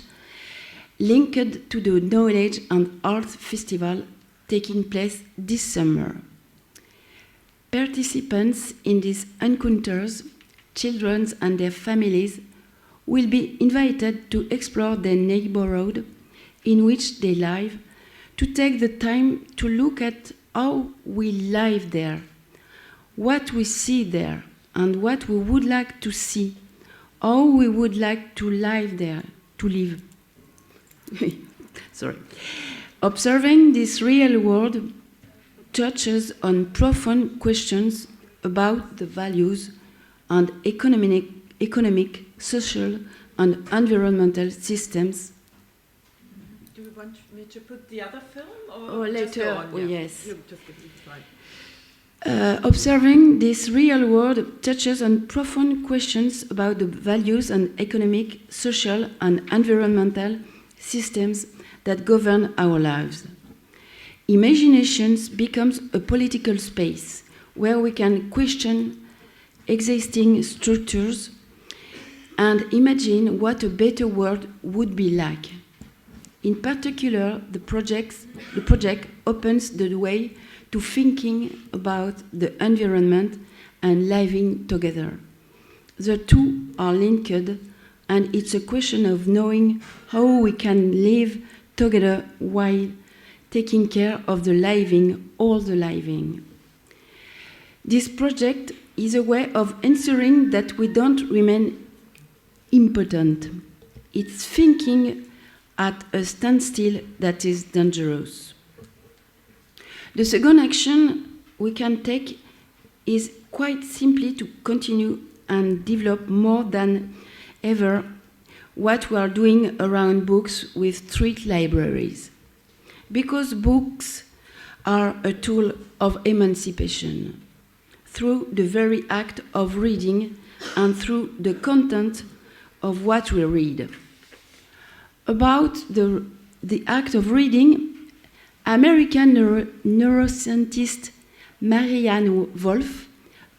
linked to the Knowledge and Art Festival taking place this summer. Participants in these encounters, children and their families, will be invited to explore the neighborhood in which they live, to take the time to look at how we live there, what we see there, and what we would like to see, how we would like to live there, to live. Sorry. Observing this real world touches on profound questions about the values and economic, social, and environmental systems. Do you want me to put the other film? Or later? On, yeah. Yes. It's fine. Observing this real world touches on profound questions about the values and economic, social, and environmental systems that govern our lives. Imagination becomes a political space where we can question existing structures and imagine what a better world would be like. In particular, the project opens the way to thinking about the environment and living together. The 2 are linked, and it's a question of knowing how we can live together while taking care of the living, all the living. This project is a way of ensuring that we don't remain impotent. It's thinking at a standstill that is dangerous. The second action we can take is quite simply to continue and develop more than ever what we are doing around books with street libraries. Because books are a tool of emancipation through the very act of reading and through the content of what we read. About the act of reading, American neuroscientist Marianne Wolf,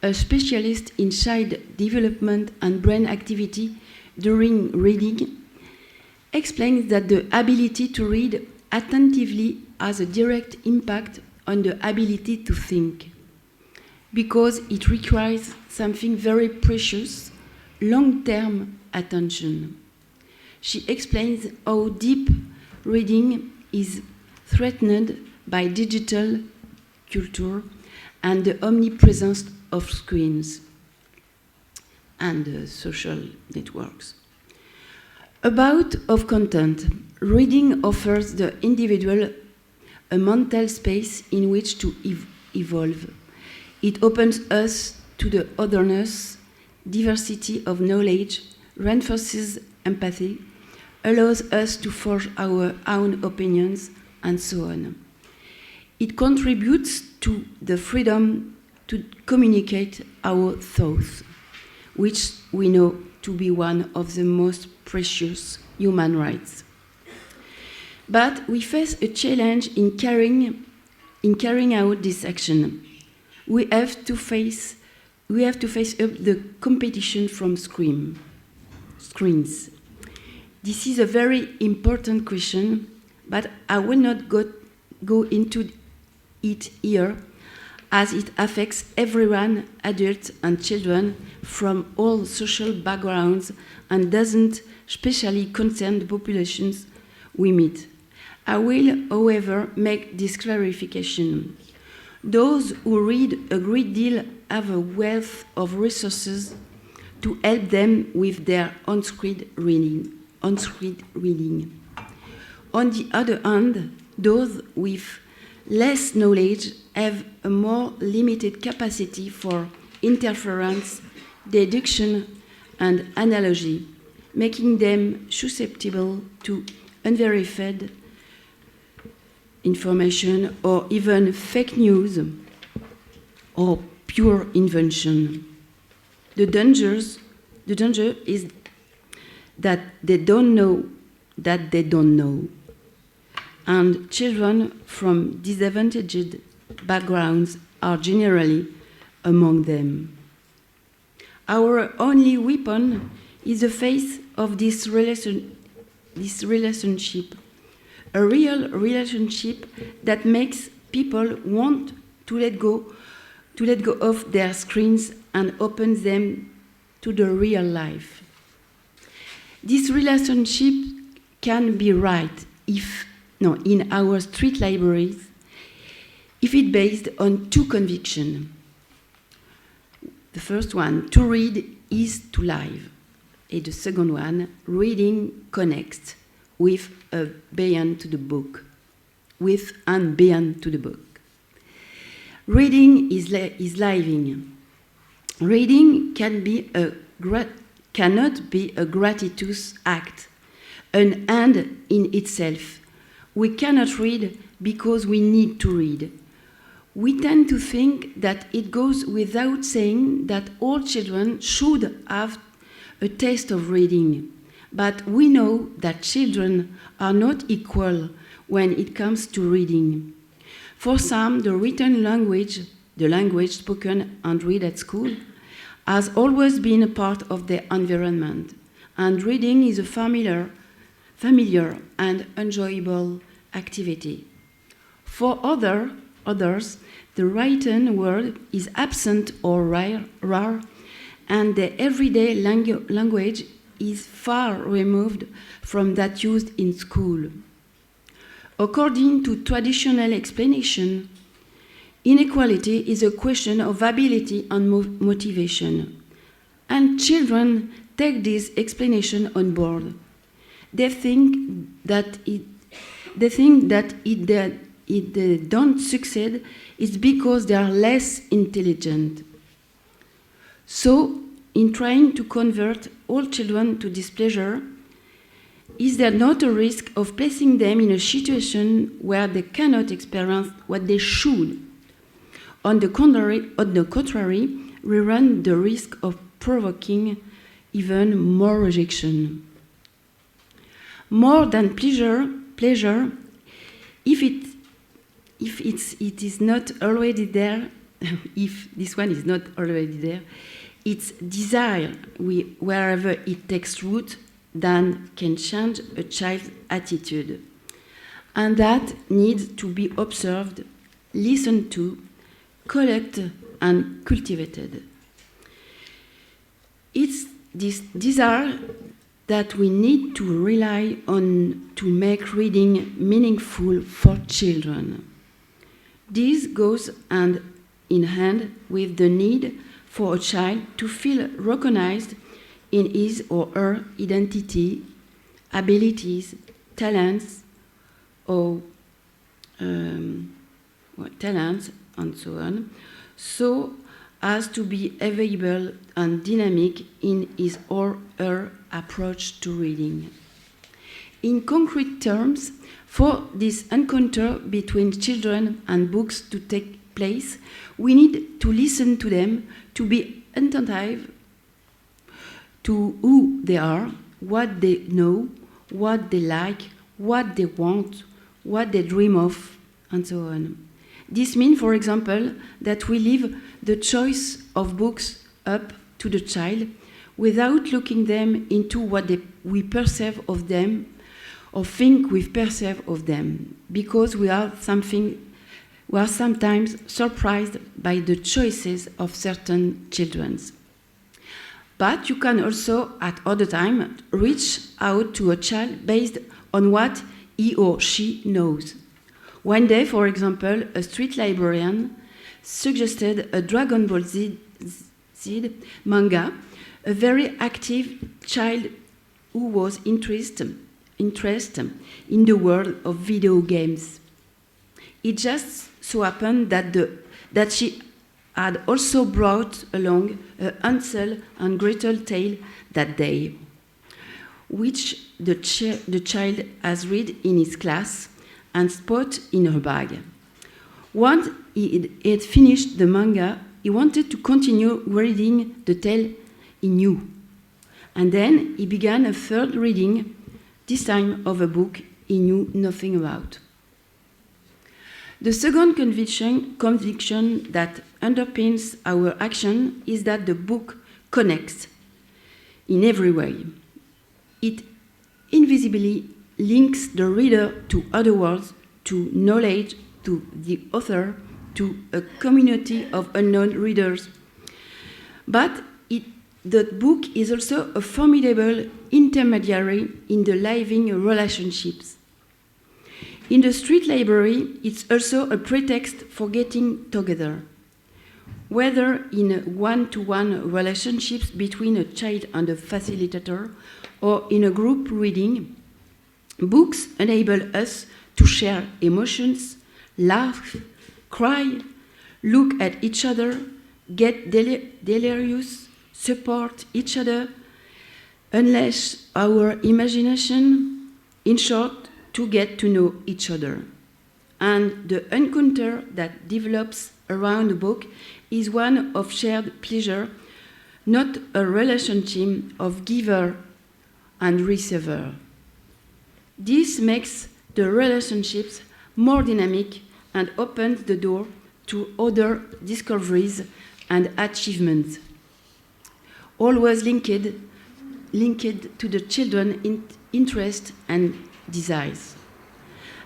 a specialist in child development and brain activity during reading, explains that the ability to read attentively has a direct impact on the ability to think, because it requires something very precious, long-term attention. She explains how deep reading is threatened by digital culture and the omnipresence of screens and social networks. About of content, reading offers the individual a mental space in which to evolve. It opens us to the otherness, diversity of knowledge, reinforces empathy, allows us to forge our own opinions, and so on. It contributes to the freedom to communicate our thoughts, which we know to be one of the most precious human rights. But we face a challenge in carrying out this action. We have to face up the competition from screens. This is a very important question, but I will not go into it here, as it affects everyone, adults and children from all social backgrounds, and doesn't especially concern the populations we meet. I will, however, make this clarification. Those who read a great deal have a wealth of resources to help them with their on-screen reading. On the other hand, those with less knowledge have a more limited capacity for interference, deduction, and analogy, making them susceptible to unverified information or even fake news or pure invention. The danger is that they don't know that they don't know. And children from disadvantaged backgrounds are generally among them. Our only weapon is the face of this relationship, a real relationship that makes people want to let go of their screens and open them to the real life. This relationship can be right in our street libraries if it's based on two convictions. The first one, to read is to live. And the second one, reading connects with beyond to the book, with and beyond to the book. Reading is living. Reading cannot be a gratuitous act, an end in itself. We cannot read because we need to read. We tend to think that it goes without saying that all children should have a taste of reading. But we know that children are not equal when it comes to reading. For some, the written language, the language spoken and read at school, has always been a part of their environment, and reading is a familiar and enjoyable activity. For others, the written word is absent or rare, and the everyday language is far removed from that used in school. According to traditional explanation, inequality is a question of ability and motivation, and children take this explanation on board. They think that if they don't succeed, it's because they are less intelligent. So, in trying to convert all children to displeasure, is there not a risk of placing them in a situation where they cannot experience what they should? On the contrary, we run the risk of provoking even more rejection. More than pleasure, if it is not already there, if this one is not already there, it's desire, wherever it takes root, then can change a child's attitude. And that needs to be observed, listened to, collected, and cultivated. It's this desire that we need to rely on to make reading meaningful for children. This goes hand in hand with the need for a child to feel recognized in his or her identity, abilities, talents, and so on, so as to be available and dynamic in his or her approach to reading. In concrete terms, for this encounter between children and books to take place, we need to listen to them, to be attentive to who they are, what they know, what they like, what they want, what they dream of, and so on. This means, for example, that we leave the choice of books up to the child without looking them into what we perceive of them or think we perceive of them, because we are sometimes surprised by the choices of certain children. But you can also, at other time, reach out to a child based on what he or she knows. One day, for example, a street librarian suggested a Dragon Ball Z manga, a very active child who was interested in the world of video games. It just so happened that she had also brought along a Hansel and Gretel tale that day, which the child has read in his class and put in her bag. Once he had finished the manga, he wanted to continue reading the tale he knew. And then he began a third reading, this time of a book he knew nothing about. The second conviction that underpins our action is that the book connects in every way. It invisibly links the reader to other worlds, to knowledge, to the author, to a community of unknown readers. But the book is also a formidable intermediary in the living relationships. In the street library, it's also a pretext for getting together. Whether in one-to-one relationships between a child and a facilitator, or in a group reading, books enable us to share emotions, laugh, cry, look at each other, get delirious, support each other, unleash our imagination, in short, to get to know each other. And the encounter that develops around the book is one of shared pleasure, not a relationship of giver and receiver. This makes the relationships more dynamic and opens the door to other discoveries and achievements, always linked to the children's interest and desires.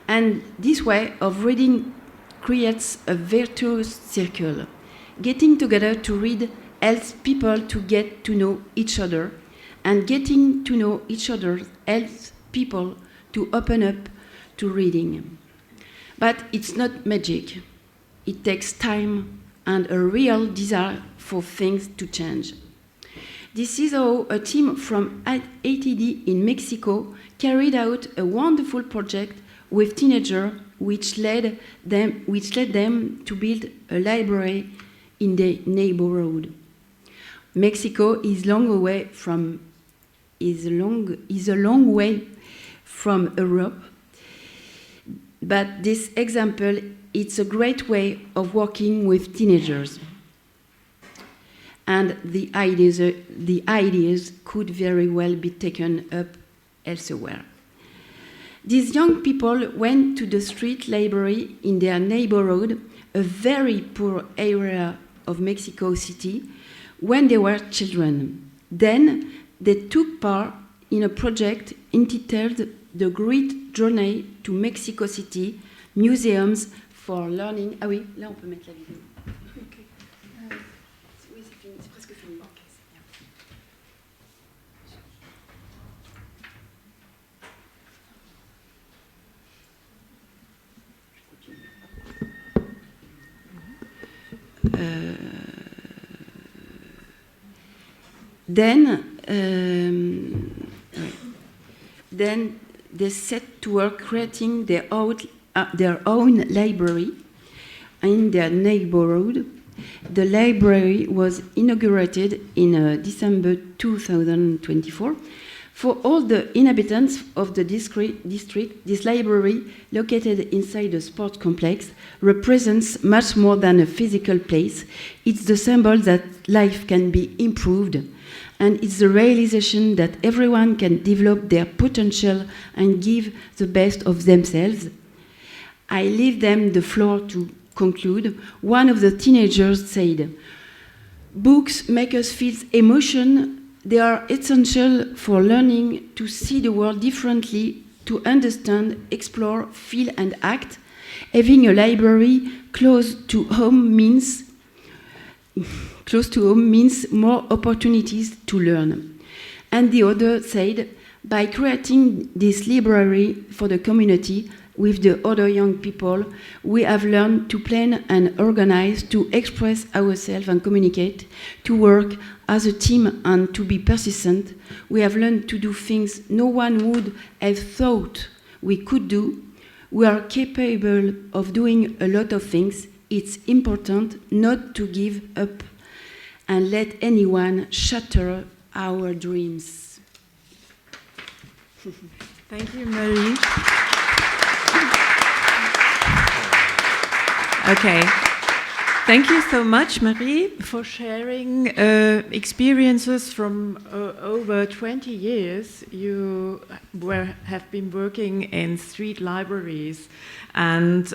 And this way of reading creates a virtuous circle. Getting together to read helps people to get to know each other, and getting to know each other helps people to open up to reading. But it's not magic. It takes time and a real desire for things to change. This is how a team from ATD in Mexico carried out a wonderful project with teenagers, which led them to build a library in the neighborhood. Mexico is a long way from Europe, but this example is a great way of working with teenagers. And the ideas could very well be taken up elsewhere. These young people went to the street library in their neighborhood, a very poor area of Mexico City, when they were children. Then they took part in a project entitled The Great Journey to Mexico City, Museums for Learning. Ah oui, là on peut mettre la vidéo. Oui, c'est fini, c'est presque fini. Okay, c'est bien. Then they set to work creating their own library in their neighborhood. The library was inaugurated in December 2024. For all the inhabitants of the district, this library, located inside a sports complex, represents much more than a physical place. It's the symbol that life can be improved and it's the realization that everyone can develop their potential and give the best of themselves. I leave them the floor to conclude. One of the teenagers said, "Books make us feel emotion. They are essential for learning to see the world differently, to understand, explore, feel and act. Having a library close to home means more opportunities to learn." And the other said, "By creating this library for the community with the other young people, we have learned to plan and organize, to express ourselves and communicate, to work as a team and to be persistent. We have learned to do things no one would have thought we could do. We are capable of doing a lot of things. It's important not to give up and let anyone shatter our dreams." Thank you, Marie. Okay. Thank you so much, Marie, for sharing experiences from over 20 years. You have been working in street libraries, and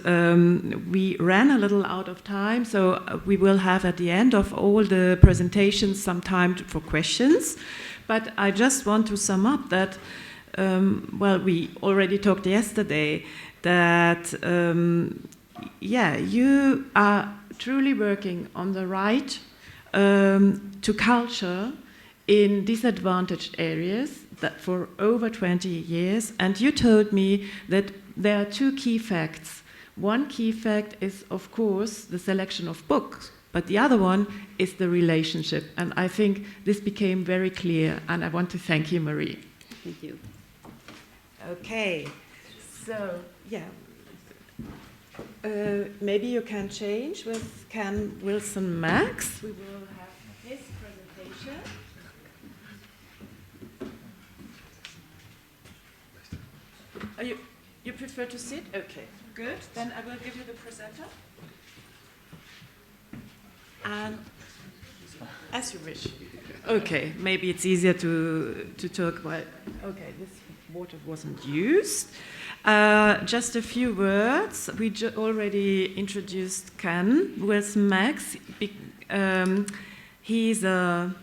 we ran a little out of time, so we will have at the end of all the presentations some time for questions. But I just want to sum up that, well, we already talked yesterday that you are truly working on the right to culture in disadvantaged areas that for over 20 years. And you told me that there are two key facts. One key fact is, of course, the selection of books, but the other one is the relationship. And I think this became very clear, and I want to thank you, Marie. Thank you. Okay, so, yeah. Maybe you can change with Ken Wilson-Max. We will have his presentation. You prefer to sit? Okay, good. Then I will give you the presenter. And as you wish. Okay, maybe it's easier to talk while. Okay, this water wasn't used. Just a few words. We already introduced Ken Wilson-Max. He's a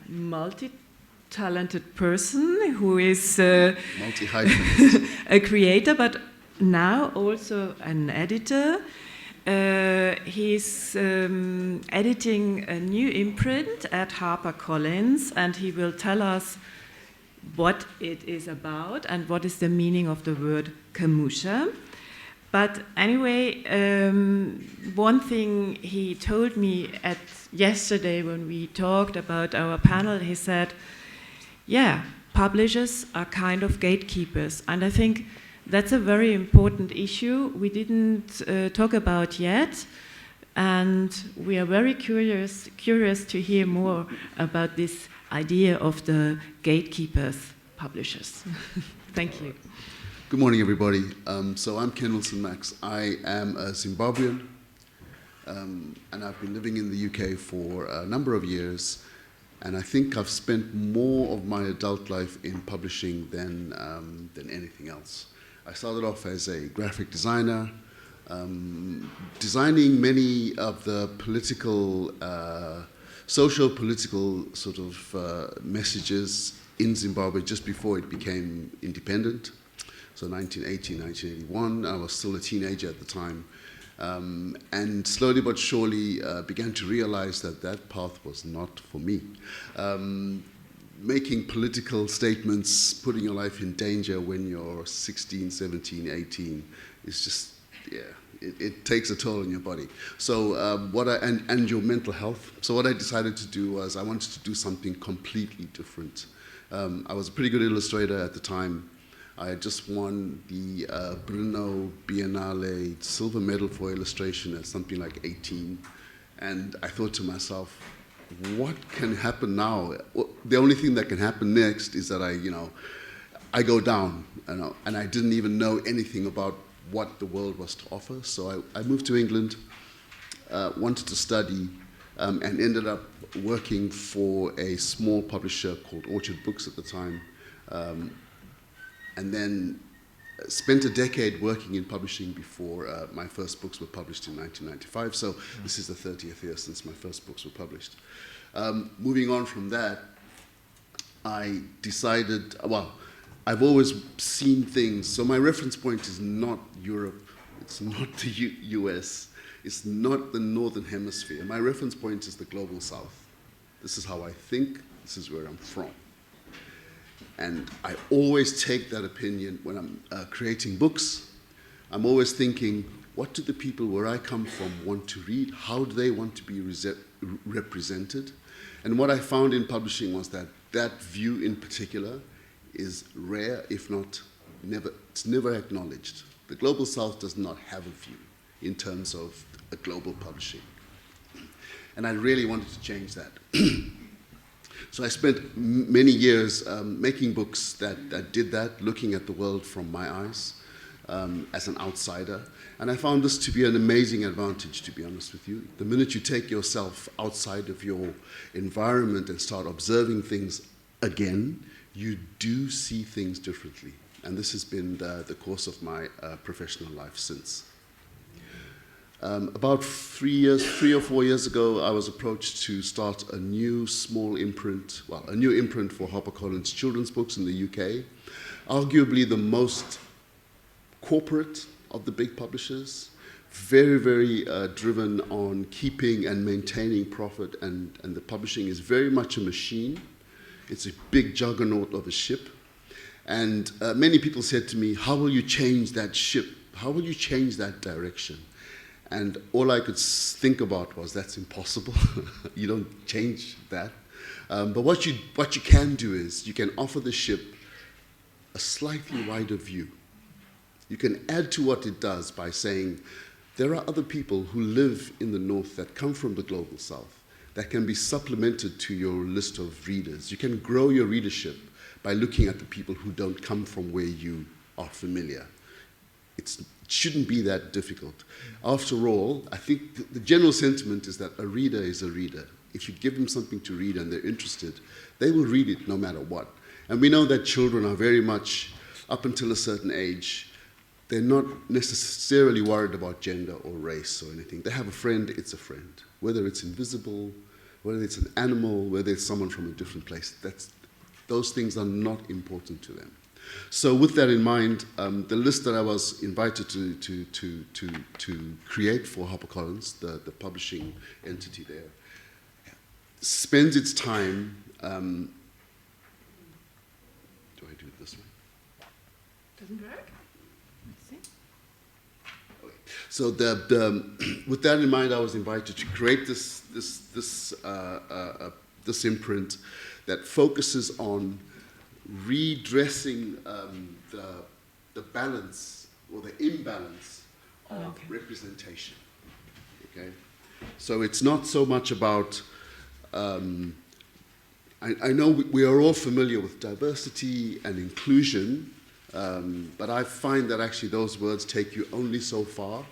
multi-talented person who is a creator, but now also an editor. He's editing a new imprint at HarperCollins, and he will tell us what it is about and what is the meaning of the word kamusha. But anyway, one thing he told me yesterday when we talked about our panel, he said, yeah, publishers are kind of gatekeepers. And I think that's a very important issue we didn't talk about yet. And we are very curious to hear more about this idea of the gatekeepers, publishers. Thank you. Good morning, everybody. So I'm Ken Wilson-Max. I am a Zimbabwean, and I've been living in the UK for a number of years. And I think I've spent more of my adult life in publishing than anything else. I started off as a graphic designer, designing many of the political, social-political sort of messages in Zimbabwe just before it became independent. So 1980, 1981, I was still a teenager at the time. And slowly but surely began to realize that that path was not for me. Making political statements, putting your life in danger when you're 16, 17, 18 is just, yeah, it takes a toll on your body. So and your mental health. So what I decided to do was I wanted to do something completely different. I was a pretty good illustrator at the time. I had just won the Brno Biennale silver medal for illustration at something like 18. And I thought to myself, what can happen now? The only thing that can happen next is that I go down, and I didn't even know anything about what the world was to offer. So I moved to England, wanted to study, and ended up working for a small publisher called Orchard Books at the time, and then spent a decade working in publishing before my first books were published in 1995. So this is the 30th year since my first books were published. Moving on from that, I decided, well, I've always seen things. So my reference point is not Europe. It's not the US. It's not the Northern Hemisphere. My reference point is the Global South. This is how I think. This is where I'm from. And I always take that opinion when I'm creating books. I'm always thinking, what do the people where I come from want to read? How do they want to be represented? And what I found in publishing was that that view in particular is rare, if not never, it's never acknowledged. The Global South does not have a view in terms of a global publishing. And I really wanted to change that. So I spent many years making books that did that, looking at the world from my eyes as an outsider. And I found this to be an amazing advantage, to be honest with you. The minute you take yourself outside of your environment and start observing things again, you do see things differently. And this has been the course of my professional life since. About 3 or 4 years ago, I was approached to start a new small imprint, well, a new imprint for HarperCollins children's books in the UK, arguably the most corporate of the big publishers, very, very driven on keeping and maintaining profit, and the publishing is very much a machine. It's a big juggernaut of a ship. And many people said to me, how will you change that ship? How will you change that direction? And all I could think about was, that's impossible. You don't change that. But what you can do is, you can offer the ship a slightly wider view. You can add to what it does by saying, there are other people who live in the North that come from the Global South that can be supplemented to your list of readers. You can grow your readership by looking at the people who don't come from where you are familiar. It shouldn't be that difficult. After all, I think the general sentiment is that a reader is a reader. If you give them something to read and they're interested, they will read it no matter what. And we know that children are very much, up until a certain age, they're not necessarily worried about gender or race or anything. They have a friend, it's a friend. Whether it's invisible, whether it's an animal, whether it's someone from a different place, those things are not important to them. So with that in mind, the list that I was invited to create for HarperCollins, the publishing entity there, spends its time, do I do it this way? Doesn't work? So with that in mind, I was invited to create this imprint that focuses on redressing the balance or the imbalance of representation. Okay, so it's not so much about. I know we are all familiar with diversity and inclusion, but I find that actually those words take you only so far.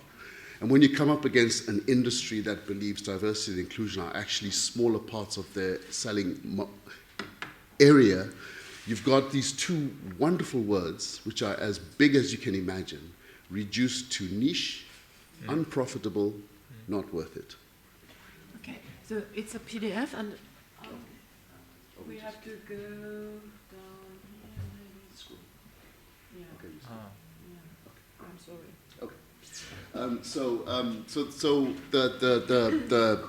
And when you come up against an industry that believes diversity and inclusion are actually smaller parts of their selling area, you've got these two wonderful words, which are as big as you can imagine, reduced to niche, unprofitable, not worth it. Okay, so it's a PDF, and we have to go down here. Yeah. Okay. Yeah. I'm sorry. Okay. So the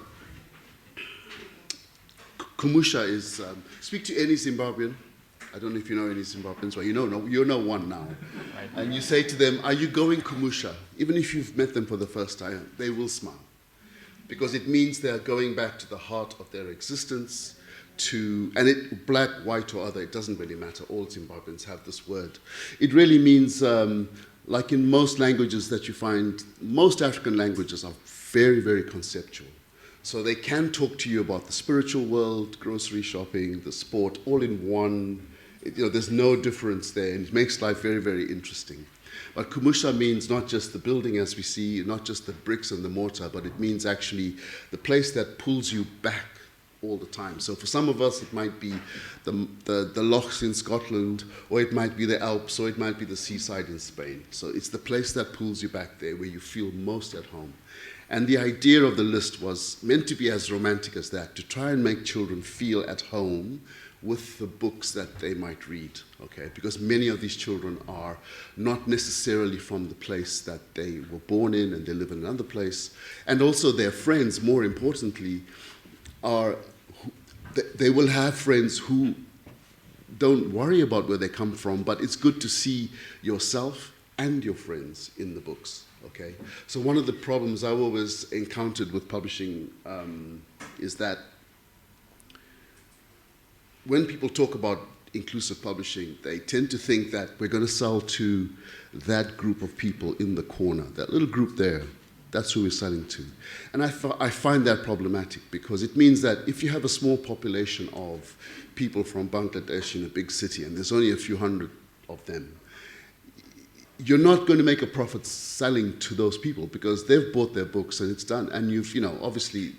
Kumusha is, speak to any Zimbabwean. I don't know if you know any Zimbabweans, but you know one now. And you say to them, are you going Kumusha? Even if you've met them for the first time, they will smile. Because it means they're going back to the heart of their existence, black, white, or other, it doesn't really matter. All Zimbabweans have this word. It really means, like in most languages that you find, most African languages are very, very conceptual. So they can talk to you about the spiritual world, grocery shopping, the sport, all in one. There's no difference there, and it makes life very, very interesting. But kumusha means not just the building as we see, not just the bricks and the mortar, but it means actually the place that pulls you back all the time. So for some of us, it might be the lochs in Scotland, or it might be the Alps, or it might be the seaside in Spain. So it's the place that pulls you back there, where you feel most at home. And the idea of the list was meant to be as romantic as that, to try and make children feel at home with the books that they might read, okay? Because many of these children are not necessarily from the place that they were born in, and they live in another place. And also their friends, more importantly, they will have friends who don't worry about where they come from, but it's good to see yourself and your friends in the books, okay? So one of the problems I've always encountered with publishing is that when people talk about inclusive publishing, they tend to think that we're going to sell to that group of people in the corner, that little group there. That's who we're selling to. And I find that problematic, because it means that if you have a small population of people from Bangladesh in a big city, and there's only a few hundred of them, you're not going to make a profit selling to those people, because they've bought their books and it's done. And obviously,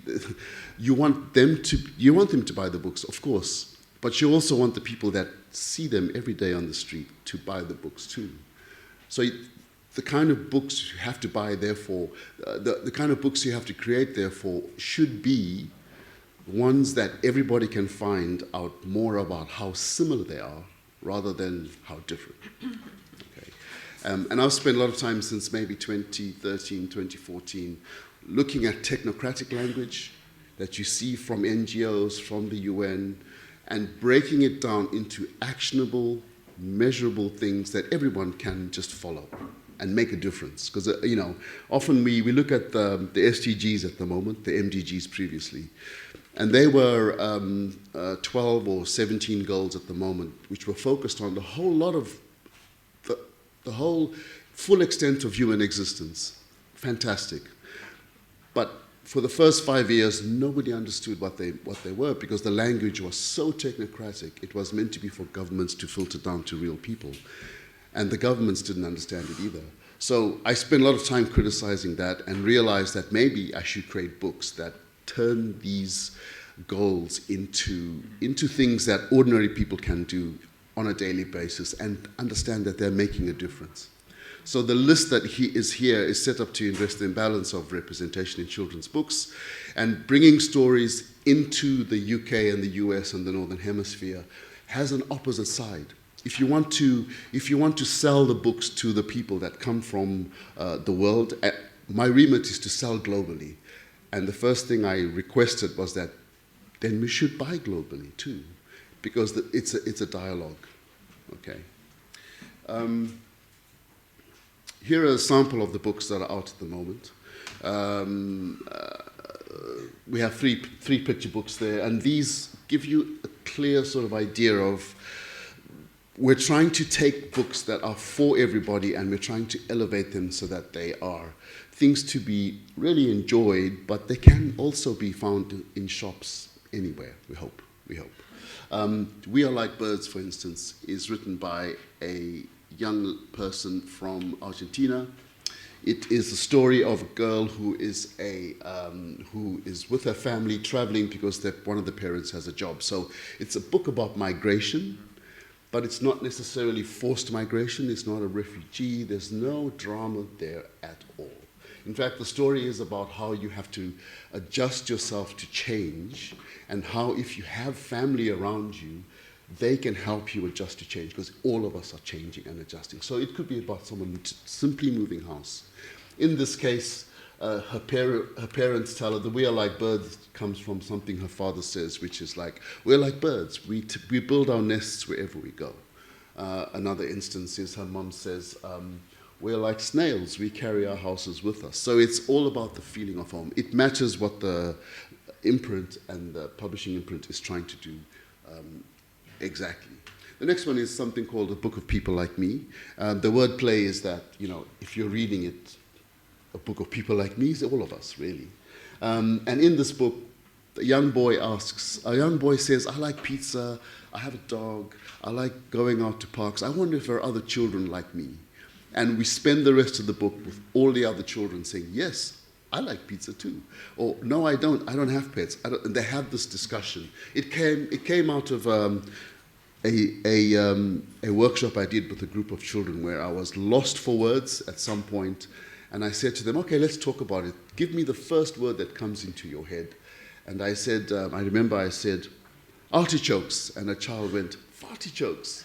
you want them to buy the books, of course, but you also want the people that see them every day on the street to buy the books too. So the kind of books you have to buy, therefore, the kind of books you have to create, therefore, should be ones that everybody can find out more about how similar they are, rather than how different. Okay. And I've spent a lot of time since maybe 2013, 2014, looking at technocratic language that you see from NGOs, from the UN, and breaking it down into actionable, measurable things that everyone can just follow and make a difference. Because, often we look at the SDGs at the moment, the MDGs previously, and they were 12 or 17 goals at the moment, which were focused on the whole lot of, the whole full extent of human existence. Fantastic. But for the first 5 years, nobody understood what they were, because the language was so technocratic. It was meant to be for governments to filter down to real people. And the governments didn't understand it either. So I spent a lot of time criticizing that, and realized that maybe I should create books that turn these goals into things that ordinary people can do on a daily basis, and understand that they're making a difference. So the list that is here is set up to address the imbalance of representation in children's books, and bringing stories into the UK and the US and the Northern Hemisphere has an opposite side. If you want to sell the books to the people that come from the world, my remit is to sell globally. And the first thing I requested was that then we should buy globally too, because it's a dialogue. Okay. Here are a sample of the books that are out at the moment. We have three picture books there, and these give you a clear sort of idea of, we're trying to take books that are for everybody, and we're trying to elevate them so that they are things to be really enjoyed, but they can also be found in shops anywhere, we hope. We Are Like Birds, for instance, is written by a young person from Argentina. It is a story of a girl who is with her family traveling because one of the parents has a job. So it's a book about migration, but it's not necessarily forced migration. It's not a refugee. There's no drama there at all. In fact, the story is about how you have to adjust yourself to change, and how, if you have family around you, they can help you adjust to change, because all of us are changing and adjusting. So it could be about someone simply moving house. In this case, her parents tell her that "we are like birds" comes from something her father says, which is like, we're like birds. We build our nests wherever we go. Another instance is her mum says, we're like snails. We carry our houses with us. So it's all about the feeling of home. It matches what the imprint and the publishing imprint is trying to do exactly. The next one is something called A Book of People Like Me. The word play is that, if you're reading it, a book of people like me is all of us, really. And in this book, a young boy says, I like pizza, I have a dog, I like going out to parks. I wonder if there are other children like me. And we spend the rest of the book with all the other children saying, yes, I like pizza too. Or, no, I don't have pets. And they have this discussion. It came out of a workshop I did with a group of children where I was lost for words at some point. And I said to them, okay, let's talk about it. Give me the first word that comes into your head. And I said, I remember I said, artichokes. And a child went, fartichokes.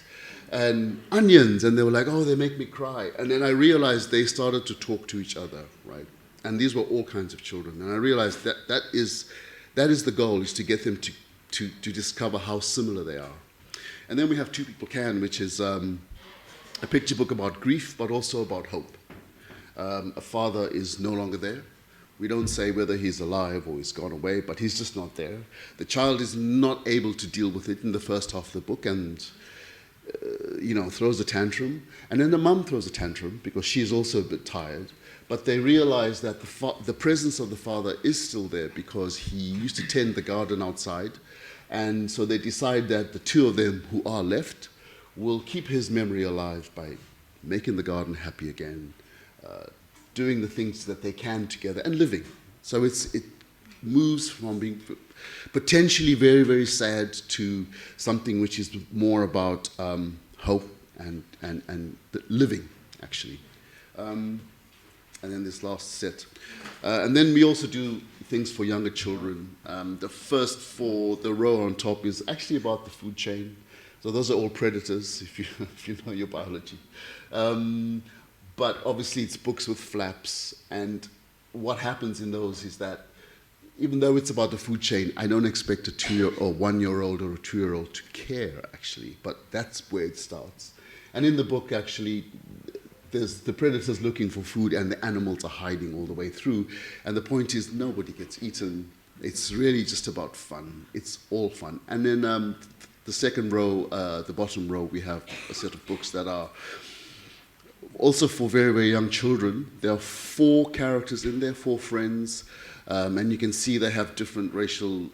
And onions. And they were like, oh, they make me cry. And then I realized they started to talk to each other, right? And these were all kinds of children. And I realized that is the goal, is to get them to discover how similar they are. And then we have Two People Can, which is a picture book about grief, but also about hope. A father is no longer there. We don't say whether he's alive or he's gone away, but he's just not there. The child is not able to deal with it in the first half of the book and, throws a tantrum. And then the mum throws a tantrum because she's also a bit tired. But they realize that the presence of the father is still there because he used to tend the garden outside. And so they decide that the two of them who are left will keep his memory alive by making the garden happy again, doing the things that they can together, and living. So it moves from being potentially very, very sad to something which is more about hope and living, actually. And then this last set. And then we also do things for younger children. The first for the row on top is actually about the food chain. So those are all predators, if you know your biology. But obviously it's books with flaps, and what happens in those is that even though it's about the food chain, I don't expect a 1-year-old or a 2-year-old to care, actually, but that's where it starts. And in the book, actually, there's the predators looking for food and the animals are hiding all the way through. And the point is nobody gets eaten. It's really just about fun. It's all fun. And then the second row, the bottom row, we have a set of books that are also for very, very young children. There are 4 characters in there, 4 friends. And you can see they have different racial,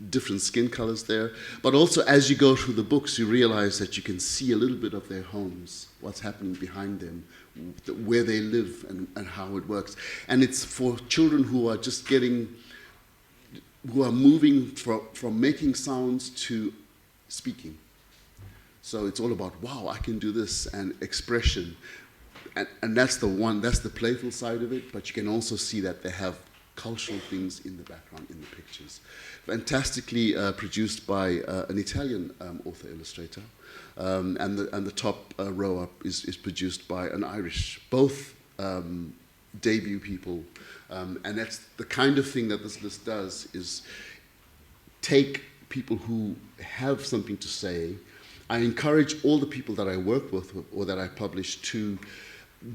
different skin colors there. But also as you go through the books, you realize that you can see a little bit of their homes, what's happening behind them, where they live and how it works. And it's for children who are just who are moving from making sounds to speaking. So it's all about, wow, I can do this, and expression. And that's the playful side of it, but you can also see that they have cultural things in the background, in the pictures. Fantastically produced by an Italian author-illustrator. And the top row up is produced by an Irish, both debut people. And that's the kind of thing that this list does, is take people who have something to say. I encourage all the people that I work with or that I publish to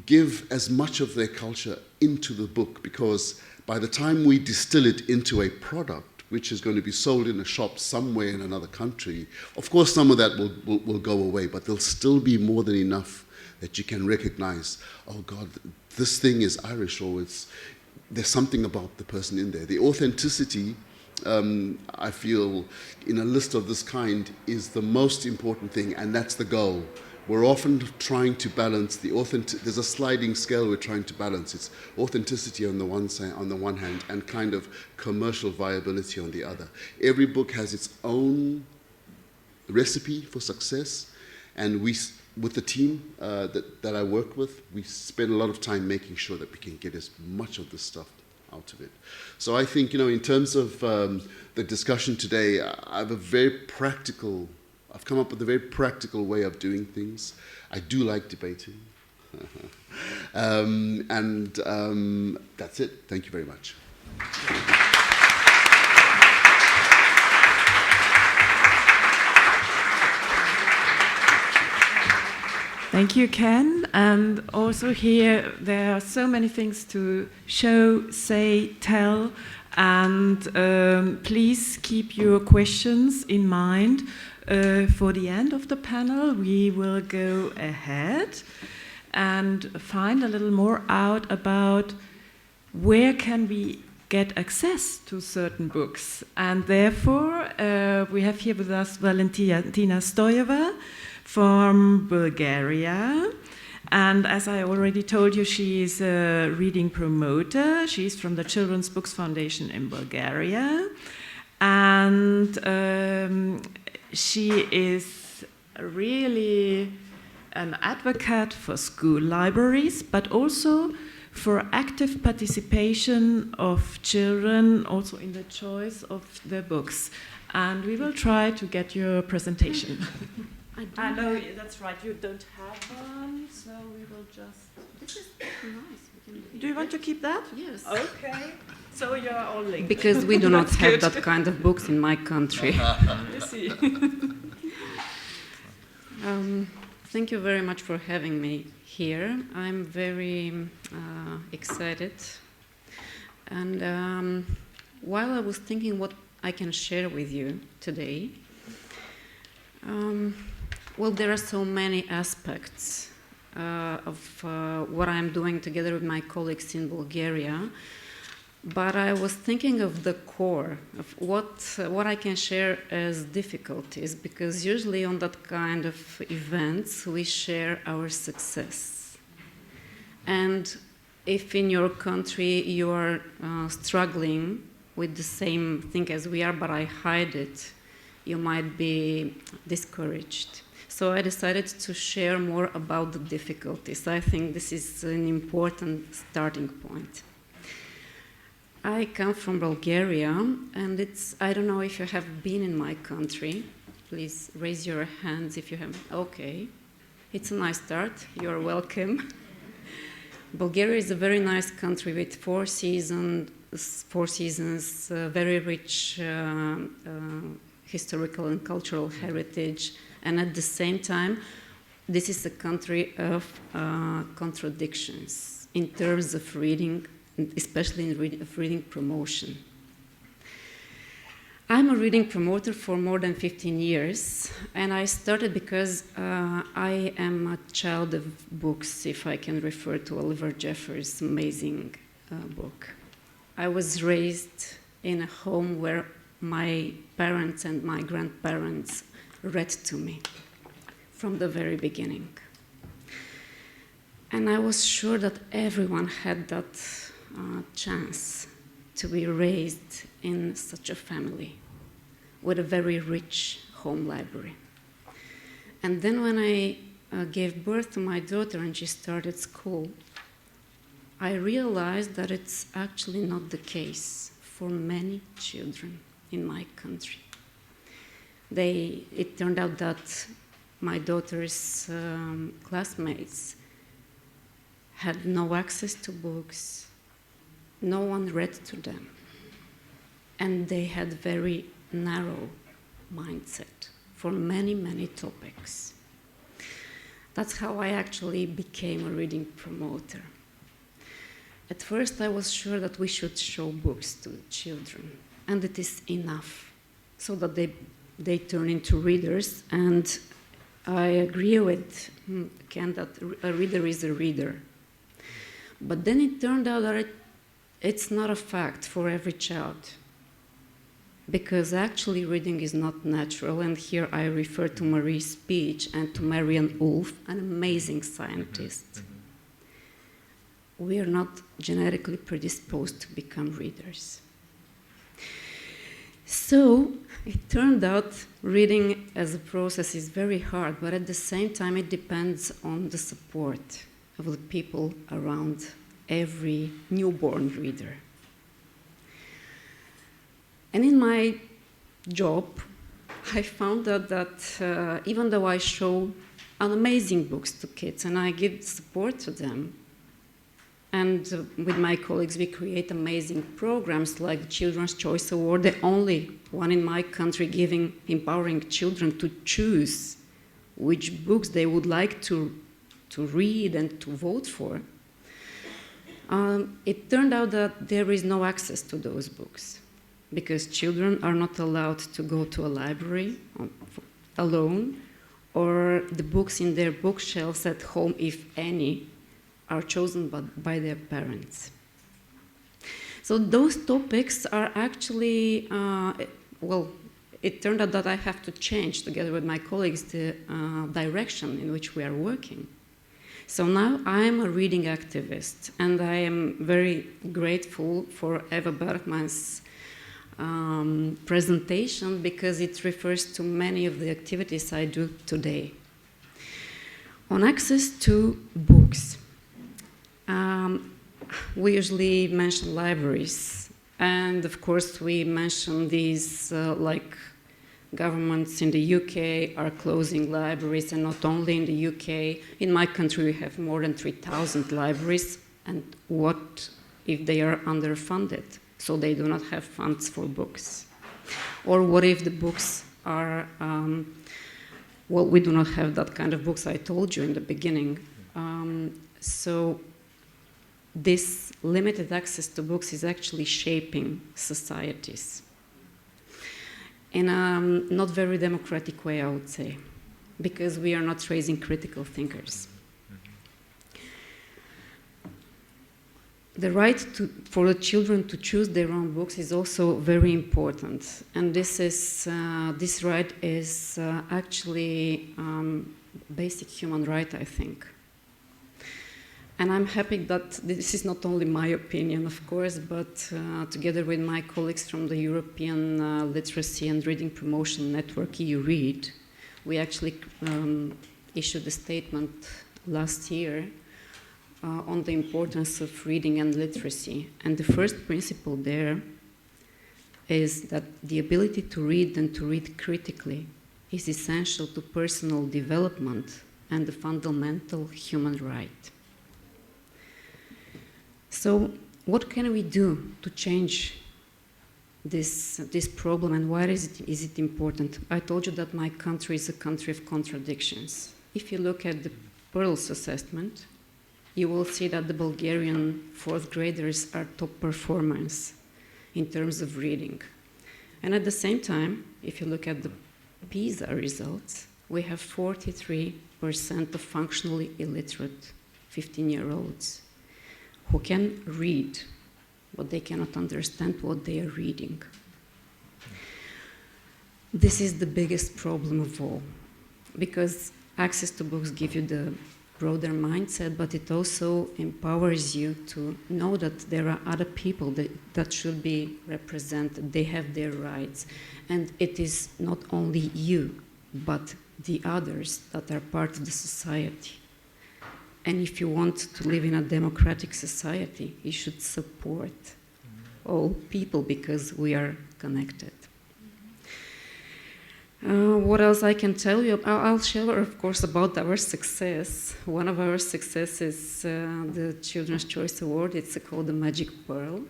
give as much of their culture into the book, because by the time we distill it into a product which is going to be sold in a shop somewhere in another country, of course some of that will go away, but there'll still be more than enough that you can recognize, oh God, this thing is Irish, or there's something about the person in there. The authenticity, I feel, in a list of this kind is the most important thing, and that's the goal. We're often trying to balance there's a sliding scale we're trying to balance. It's authenticity on the one hand, and kind of commercial viability on the other. Every book has its own recipe for success, and with the team that I work with, we spend a lot of time making sure that we can get as much of this stuff out of it. So I think, in terms of the discussion today, I've come up with a very practical way of doing things. I do like debating. That's it. Thank you very much. Thank you, Ken. And also here, there are so many things to show, say, tell, and please keep your questions in mind. For the end of the panel, we will go ahead and find a little more out about where can we get access to certain books. And therefore, we have here with us Valentina Stoyeva from Bulgaria, And as I already told you, she is a reading promoter. She's from the Children's Books Foundation in Bulgaria. And she is really an advocate for school libraries, but also for active participation of children also in the choice of their books. And we will try to get your presentation. I know, that's right, you don't have one, so we will just... This is nice. Do you want to keep that? Yes. Okay, so you're all linked. Because we do not have good. that kind of books in my country. You see. Thank you very much for having me here. I'm very excited. And while I was thinking what I can share with you today, well, there are so many aspects of what I'm doing together with my colleagues in Bulgaria. But I was thinking of the core of what I can share as difficulties, because usually on that kind of events we share our success. And if in your country you are struggling with the same thing as we are, but I hide it, you might be discouraged. So I decided to share more about the difficulties. I think this is an important starting point. I come from Bulgaria, and I don't know if you have been in my country. Please raise your hands if you have. Okay. It's a nice start. You're welcome. Bulgaria is a very nice country with four seasons, very rich historical and cultural heritage, and at the same time, this is a country of contradictions in terms of reading, especially in reading promotion. I'm a reading promoter for more than 15 years, and I started because I am a child of books, if I can refer to Oliver Jeffers' amazing book. I was raised in a home where my parents and my grandparents read to me from the very beginning. And I was sure that everyone had that chance to be raised in such a family with a very rich home library. And then when I gave birth to my daughter and she started school, I realized that it's actually not the case for many children in my country. It turned out that my daughter's classmates had no access to books, no one read to them, and they had very narrow mindset for many, many topics. That's how I actually became a reading promoter. At first, I was sure that we should show books to the children, and it is enough, so that they turn into readers. And I agree with Ken that a reader is a reader. But then it turned out that it's not a fact for every child, because actually reading is not natural. And here I refer to Marie's speech and to Marianne Wolf, an amazing scientist. We are not genetically predisposed to become readers. So it turned out reading as a process is very hard, but at the same time it depends on the support of the people around every newborn reader. And in my job, I found out that even though I show amazing books to kids and I give support to them, and with my colleagues we create amazing programs like the Children's Choice Award, the only one in my country empowering children to choose which books they would like to read and to vote for. It turned out that there is no access to those books because children are not allowed to go to a library alone, or the books in their bookshelves at home, if any, are chosen by their parents. So those topics are actually, it turned out that I have to change, together with my colleagues, the direction in which we are working. So now I'm a reading activist, and I am very grateful for Eva Bergman's presentation because it refers to many of the activities I do today. On access to books, we usually mention libraries, and of course we mention these like governments in the UK are closing libraries, and not only in the UK. In my country we have more than 3,000 libraries, and what if they are underfunded, so they do not have funds for books? Or what if the books are, well, we do not have that kind of books I told you in the beginning. So this limited access to books is actually shaping societies in a not very democratic way, I would say, because we are not raising critical thinkers. The right for the children to choose their own books is also very important, and this right is actually basic human right, I think. And I'm happy that this is not only my opinion, of course, but together with my colleagues from the European Literacy and Reading Promotion Network, EU-READ, we actually issued a statement last year on the importance of reading and literacy. And the first principle there is that the ability to read and to read critically is essential to personal development and a fundamental human right. So what can we do to change this problem, and why is it important? I told you that my country is a country of contradictions. If you look at the Pearl's assessment, you will see that the Bulgarian fourth graders are top performers in terms of reading. And at the same time, if you look at the PISA results, we have 43% of functionally illiterate 15-year-olds who can read, but they cannot understand what they are reading. This is the biggest problem of all, because access to books gives you the broader mindset, but it also empowers you to know that there are other people that should be represented. They have their rights. And it is not only you, but the others that are part of the society. And if you want to live in a democratic society, you should support all people because we are connected. What else I can tell you? I'll share, of course, about our success. One of our successes is the Children's Choice Award. It's called the Magic Pearl.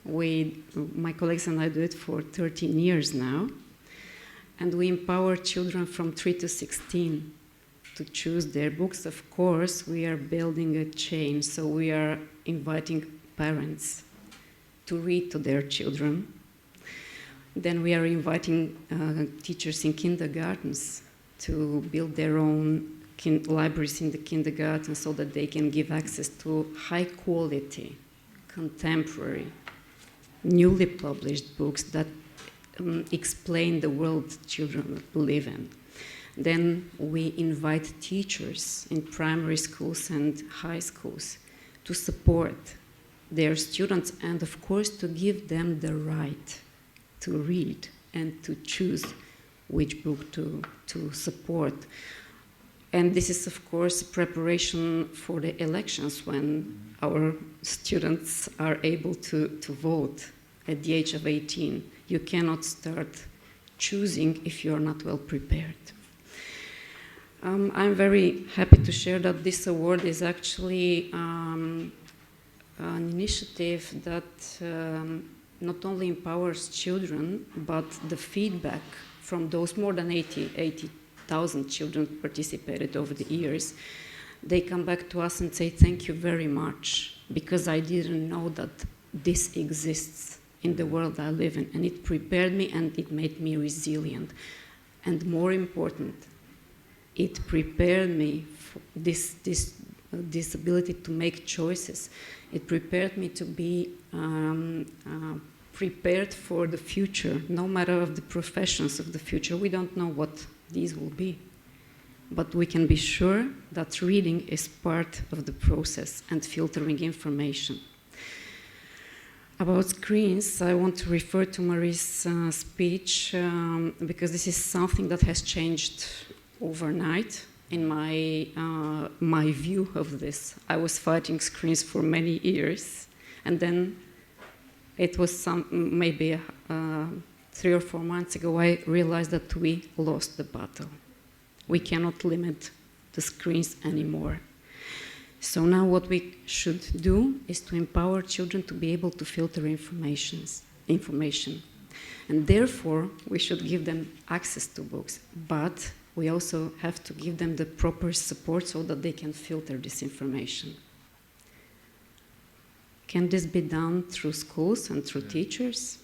My colleagues and I do it for 13 years now. And we empower children from 3 to 16 to choose their books. Of course, we are building a chain, so we are inviting parents to read to their children. Then we are inviting teachers in kindergartens to build their own libraries in the kindergarten so that they can give access to high quality, contemporary, newly published books that explain the world children live in. Then we invite teachers in primary schools and high schools to support their students and, of course, to give them the right to read and to choose which book to support. And this is, of course, preparation for the elections when our students are able to vote at the age of 18. You cannot start choosing if you're not well prepared. I'm very happy to share that this award is actually an initiative that not only empowers children, but the feedback from those more than 80,000 children participated over the years, they come back to us and say, thank you very much, because I didn't know that this exists in the world I live in, and it prepared me and it made me resilient. And more important, it prepared me for this ability to make choices. It prepared me to be prepared for the future, no matter of the professions of the future. We don't know what these will be. but we can be sure that reading is part of the process and filtering information. About screens, I want to refer to Marie's speech because this is something that has changed overnight in my view of this. I was fighting screens for many years, and then it was maybe 3 or 4 months ago I realized that we lost the battle. We cannot limit the screens anymore. So now what we should do is to empower children to be able to filter information. And therefore, we should give them access to books, but we also have to give them the proper support so that they can filter this information. Can this be done through schools and through teachers?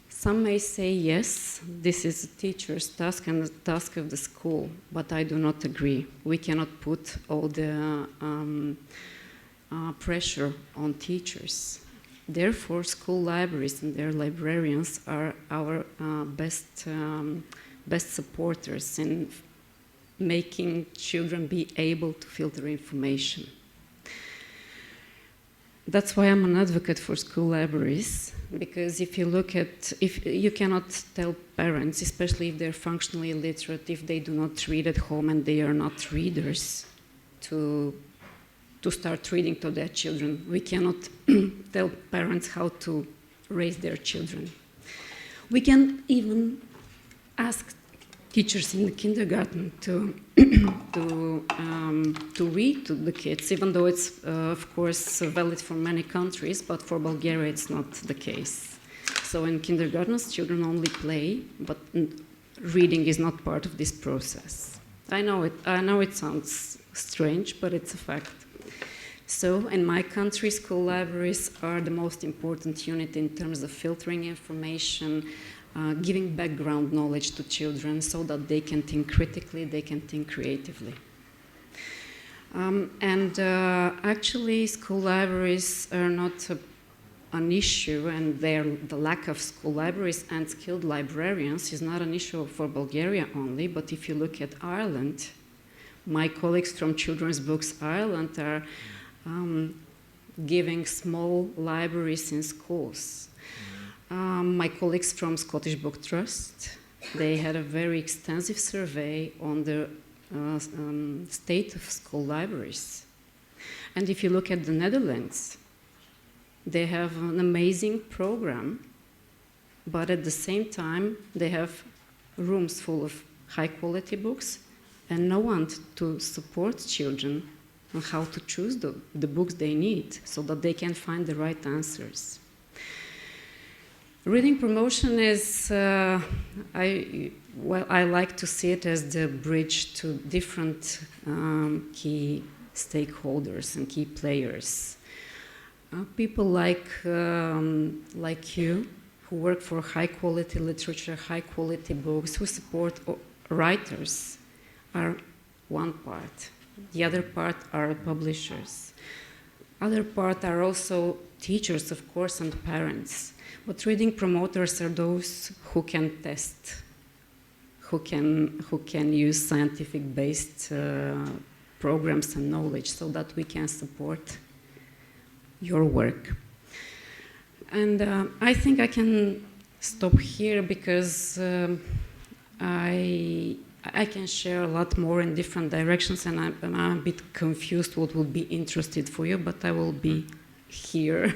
Some may say, yes, this is a teacher's task and the task of the school, but I do not agree. We cannot put all the pressure on teachers. Therefore, school libraries and their librarians are our best supporters in making children be able to filter information. That's why I'm an advocate for school libraries, because if you cannot tell parents, especially if they're functionally illiterate, if they do not read at home and they are not readers, to start reading to their children. We cannot tell parents how to raise their children. We can even ask teachers in the kindergarten to read to the kids, even though it's, of course, valid for many countries, but for Bulgaria it's not the case. So in kindergartens, children only play, but reading is not part of this process. I know it sounds strange, but it's a fact. So in my country, school libraries are the most important unit in terms of filtering information, giving background knowledge to children so that they can think critically, they can think creatively. Actually, school libraries are not an issue, and the lack of school libraries and skilled librarians is not an issue for Bulgaria only, but if you look at Ireland, my colleagues from Children's Books Ireland are giving small libraries in schools. My colleagues from Scottish Book Trust, they had a very extensive survey on the state of school libraries. And if you look at the Netherlands, they have an amazing program, but at the same time, they have rooms full of high-quality books and no one to support children on how to choose the books they need so that they can find the right answers. Reading promotion is, I like to see it as the bridge to different key stakeholders and key players. People like you, who work for high-quality literature, high-quality books, who support writers, are one part. The other part are publishers. Other part are also teachers, of course, and parents. But reading promoters are those who can test, who can use scientific-based programs and knowledge so that we can support your work. And I think I can stop here because I can share a lot more in different directions, and I'm a bit confused what will be interested for you, but I will be here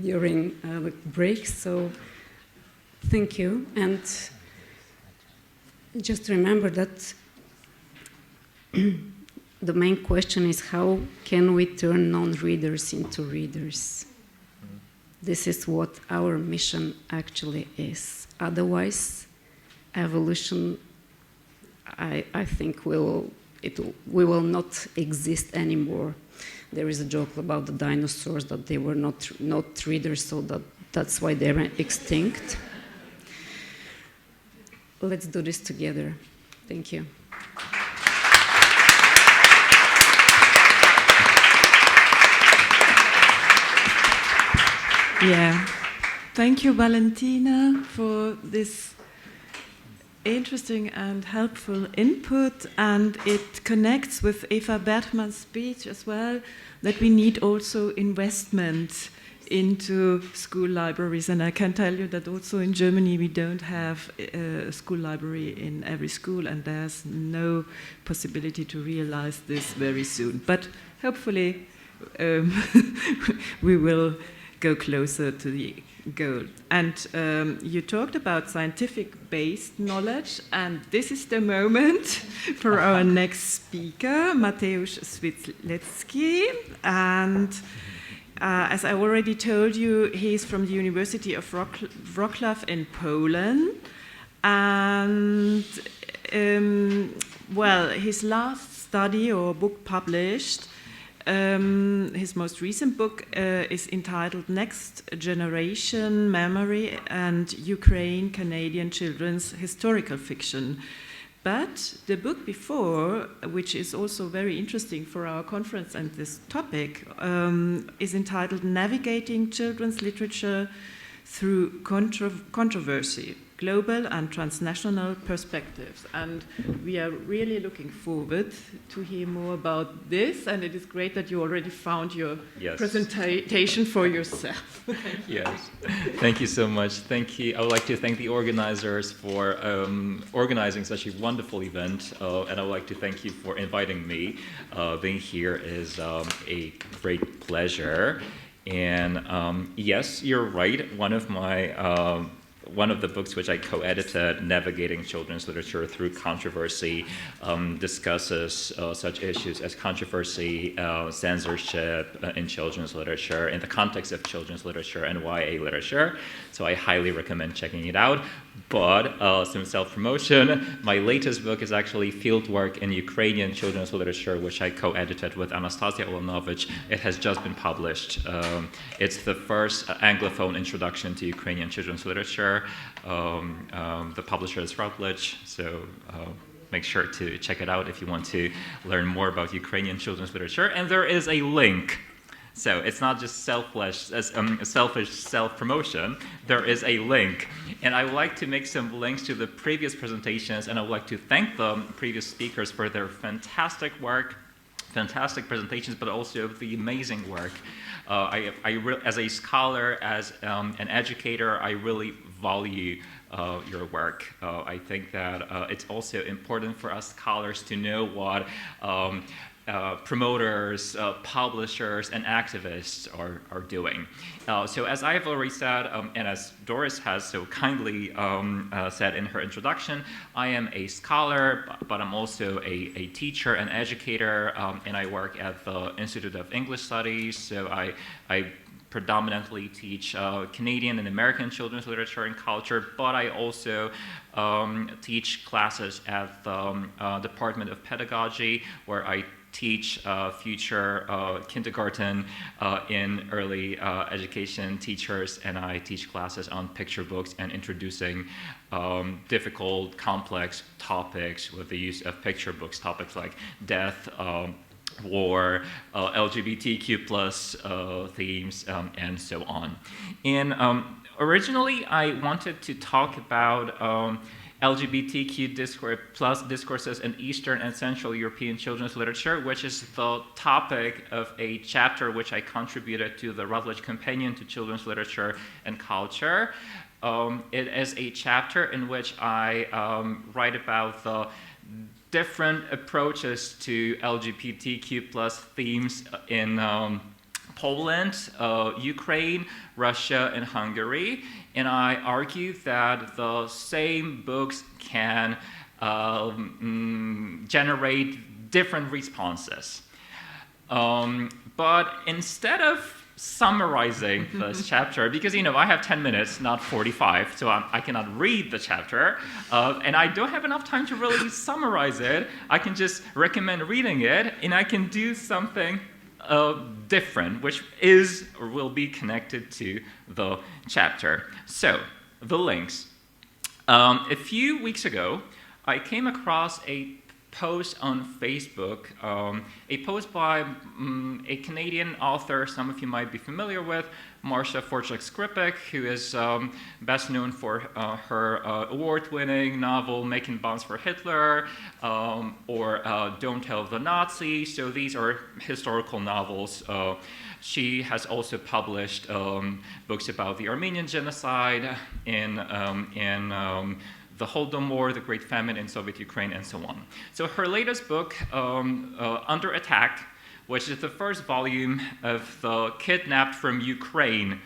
during the break, so thank you. And just remember that the main question is how can we turn non-readers into readers? This is what our mission actually is. Otherwise, evolution, I think, we will not exist anymore. There is a joke about the dinosaurs that they were not readers, so that's why they're extinct. Let's do this together. Thank you. Yeah. Thank you, Valentina, for this interesting and helpful input, and it connects with Eva Bergmann's speech as well, that we need also investment into school libraries. And I can tell you that also in Germany we don't have a school library in every school, and there's no possibility to realize this very soon. But hopefully we will go closer to the goal. And you talked about scientific-based knowledge, and this is the moment for our next speaker, Mateusz Swieclecki. And as I already told you, he's from the University of Wrocław in Poland. And well, his last study or book published, his most recent book is entitled Next Generation Memory and Ukraine-Canadian Children's Historical Fiction. But the book before, which is also very interesting for our conference and this topic, is entitled Navigating Children's Literature Through Controversy, Global and Transnational Perspectives. And we are really looking forward to hear more about this, and it is great that you already found your presentation for yourself. Yes, thank you so much. Thank you. I would like to thank the organizers for organizing such a wonderful event, and I would like to thank you for inviting me. Being here is a great pleasure. And yes, you're right. One of the books which I co-edited, Navigating Children's Literature Through Controversy, discusses such issues as controversy, censorship in children's literature, in the context of children's literature and YA literature. So I highly recommend checking it out. But some self-promotion, my latest book is actually Fieldwork in Ukrainian Children's Literature, which I co-edited with Anastasia Olanovich. It has just been published. It's the first Anglophone introduction to Ukrainian children's literature. The publisher is Routledge, so make sure to check it out if you want to learn more about Ukrainian children's literature. And there is a link. So it's not just selfish self-promotion. There is a link. And I would like to make some links to the previous presentations, and I would like to thank the previous speakers for their fantastic work, fantastic presentations, but also the amazing work. As a scholar, as an educator, I really value your work. I think that it's also important for us scholars to know what promoters, publishers, and activists are doing. So as I have already said, and as Doris has so kindly said in her introduction, I am a scholar, but I'm also a teacher and educator, and I work at the Institute of English Studies. So I predominantly teach Canadian and American children's literature and culture, but I also teach classes at the Department of Pedagogy, where I teach future kindergarten in early education teachers, and I teach classes on picture books and introducing difficult, complex topics with the use of picture books, topics like death, war, LGBTQ plus themes, and so on. And originally I wanted to talk about LGBTQ discourses in Eastern and Central European children's literature, which is the topic of a chapter which I contributed to the Routledge Companion to Children's Literature and Culture. It is a chapter in which I write about the different approaches to LGBTQ plus themes in Poland, Ukraine, Russia, and Hungary. And I argue that the same books can generate different responses. But instead of summarizing this chapter, because I have 10 minutes, not 45, so I cannot read the chapter, and I don't have enough time to really summarize it. I can just recommend reading it, and I can do something different, which is or will be connected to the chapter. So, the links. A few weeks ago, I came across a post on Facebook, a post by a Canadian author some of you might be familiar with, Marcia Forchak-Skripek, who is best known for her award-winning novel Making Bombs for Hitler, or Don't Tell the Nazis. So these are historical novels. She has also published books about the Armenian genocide in the Holodomor, the Great Famine in Soviet Ukraine, and so on. So her latest book, Under Attack, which is the first volume of the Kidnapped from Ukraine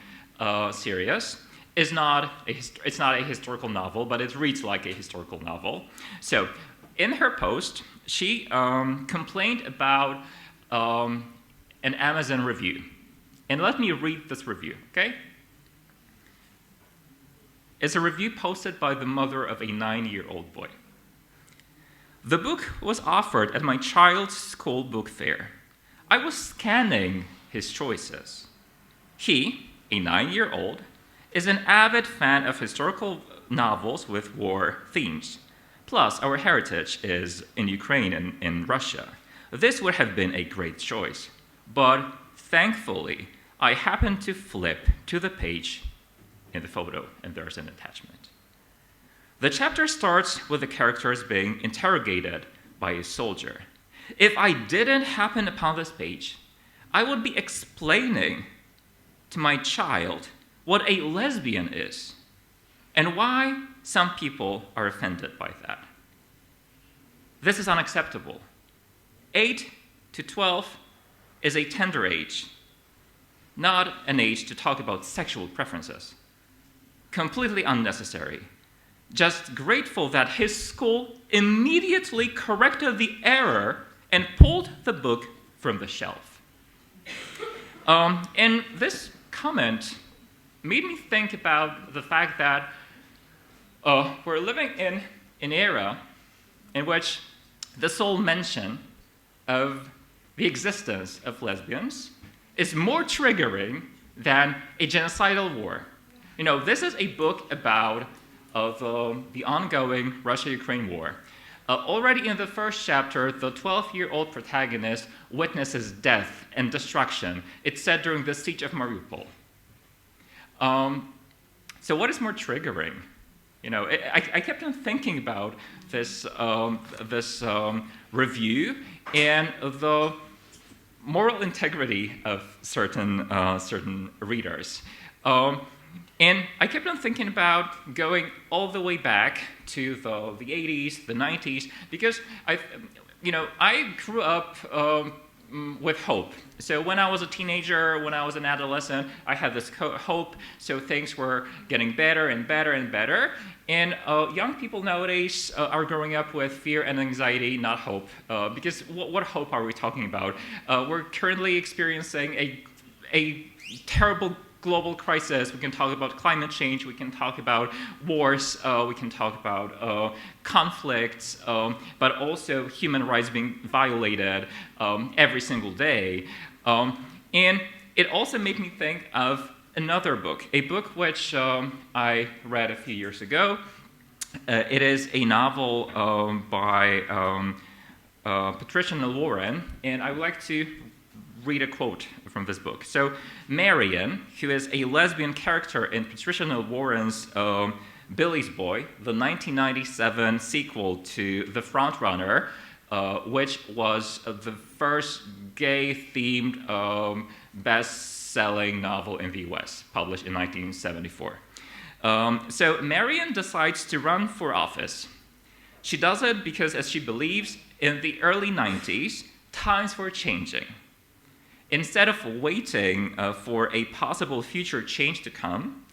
series, it's not a historical novel, but it reads like a historical novel. So in her post, she complained about an Amazon review. And let me read this review, okay? It's a review posted by the mother of a 9-year-old boy. The book was offered at my child's school book fair. I was scanning his choices. He, a 9-year-old, is an avid fan of historical novels with war themes. Plus, our heritage is in Ukraine and in Russia. This would have been a great choice. But thankfully, I happened to flip to the page in the photo, and there's an attachment. The chapter starts with the characters being interrogated by a soldier. If I didn't happen upon this page, I would be explaining to my child what a lesbian is and why some people are offended by that. This is unacceptable. 8 to 12 is a tender age, not an age to talk about sexual preferences. Completely unnecessary. Just grateful that his school immediately corrected the error and pulled the book from the shelf. And this comment made me think about the fact that we're living in an era in which the sole mention of the existence of lesbians is more triggering than a genocidal war. You know, this is a book about the ongoing Russia-Ukraine war. Already in the first chapter, the 12-year-old protagonist witnesses death and destruction. It's set during the siege of Mariupol. So what is more triggering? You know, I kept on thinking about this, review and the moral integrity of certain readers. And I kept on thinking about going all the way back to the 80s, the 90s, because I grew up with hope. So when I was a teenager, when I was an adolescent, I had this hope, so things were getting better and better and better. And young people nowadays are growing up with fear and anxiety, not hope. Because what hope are we talking about? We're currently experiencing a terrible global crisis. We can talk about climate change, we can talk about wars, we can talk about conflicts, but also human rights being violated every single day. And it also made me think of another book, a book which I read a few years ago. It is a novel by Patricia Warren, and I would like to read a quote from this book. So Marion, who is a lesbian character in Patricia Warren's Billy's Boy, the 1997 sequel to The Frontrunner, which was the first gay-themed best-selling novel in the US, published in 1974. So Marion decides to run for office. She does it because, as she believes, in the early 90s, times were changing. Instead of waiting for a possible future change to come,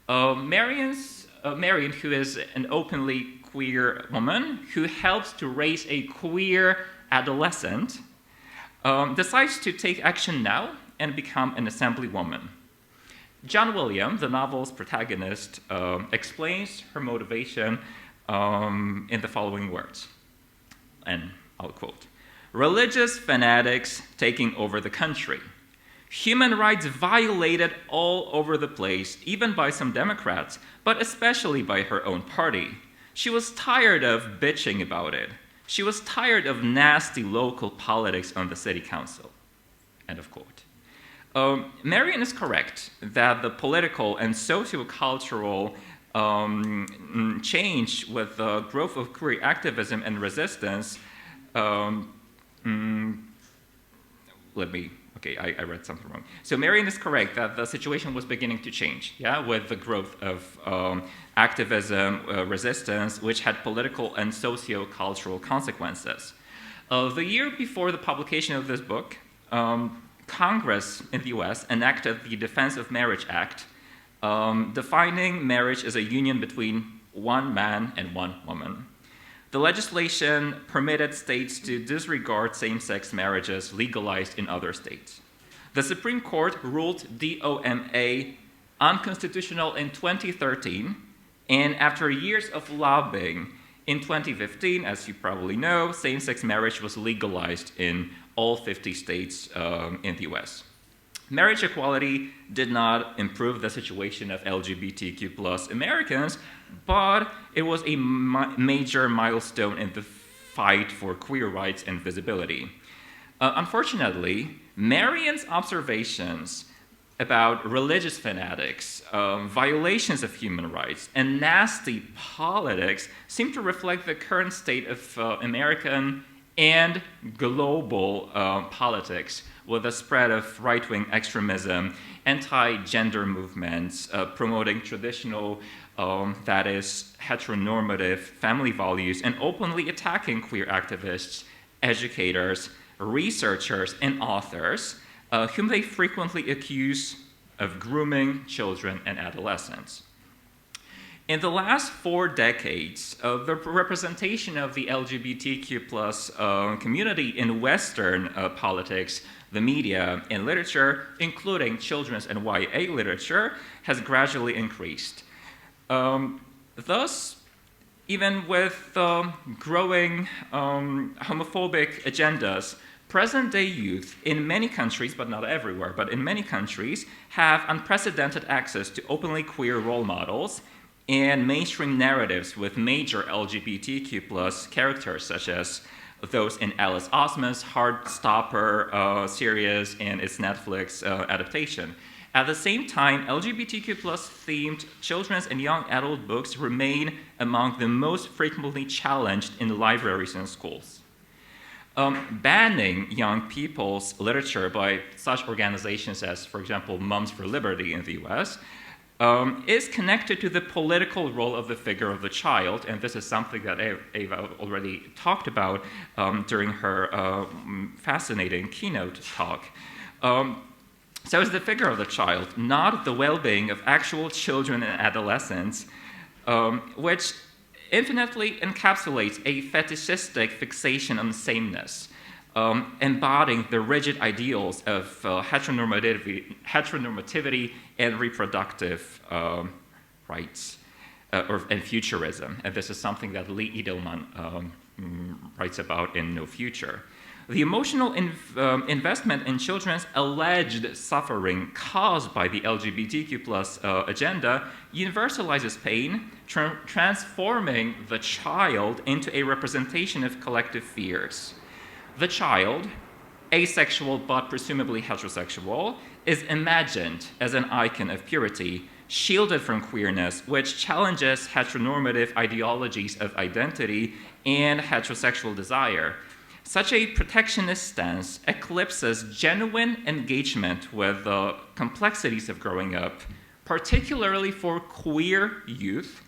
Marion, who is an openly queer woman who helps to raise a queer adolescent, decides to take action now and become an assemblywoman. John William, the novel's protagonist, explains her motivation in the following words, and I'll quote. Religious fanatics taking over the country. Human rights violated all over the place, even by some Democrats, but especially by her own party. She was tired of bitching about it. She was tired of nasty local politics on the city council. End of quote. Marion is correct that the political and socio-cultural change with the growth of queer activism and resistance, I read something wrong. So Marion is correct that the situation was beginning to change, yeah, with the growth of activism, resistance, which had political and socio-cultural consequences. The year before the publication of this book, Congress in the US enacted the Defense of Marriage Act, defining marriage as a union between one man and one woman. The legislation permitted states to disregard same-sex marriages legalized in other states. The Supreme Court ruled DOMA unconstitutional in 2013, and after years of lobbying, in 2015, as you probably know, same-sex marriage was legalized in all 50 states in the US. Marriage equality did not improve the situation of LGBTQ+ Americans, but it was a major milestone in the fight for queer rights and visibility. Unfortunately, Marion's observations about religious fanatics, violations of human rights, and nasty politics seem to reflect the current state of American and global politics, with the spread of right-wing extremism, anti-gender movements, promoting traditional, that is, heteronormative family values, and openly attacking queer activists, educators, researchers, and authors, whom they frequently accuse of grooming children and adolescents. In the last 4 decades, the representation of the LGBTQ+ community in Western politics, the media, and literature, including children's and YA literature, has gradually increased. Thus, even with growing homophobic agendas, present-day youth in many countries, but not everywhere, but in many countries, have unprecedented access to openly queer role models and mainstream narratives with major LGBTQ+ characters, such as those in Alice Osman's Heartstopper series and its Netflix adaptation. At the same time, LGBTQ+ themed children's and young adult books remain among the most frequently challenged in libraries and schools. Banning young people's literature by such organizations as, for example, Moms for Liberty in the US, is connected to the political role of the figure of the child, and this is something that Eva already talked about during her fascinating keynote talk. So it's the figure of the child, not the well-being of actual children and adolescents, which infinitely encapsulates a fetishistic fixation on sameness, embodying the rigid ideals of heteronormativity and reproductive rights and futurism. And this is something that Lee Edelman writes about in No Future. The emotional investment in children's alleged suffering caused by the LGBTQ+ agenda universalizes pain, transforming the child into a representation of collective fears. The child, asexual but presumably heterosexual, is imagined as an icon of purity, shielded from queerness, which challenges heteronormative ideologies of identity and heterosexual desire. Such a protectionist stance eclipses genuine engagement with the complexities of growing up, particularly for queer youth,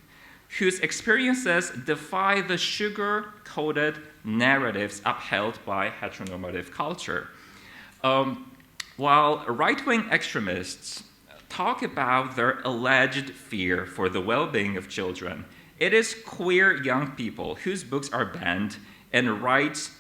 whose experiences defy the sugar-coated narratives upheld by heteronormative culture. While right-wing extremists talk about their alleged fear for the well-being of children, it is queer young people whose books are banned and rights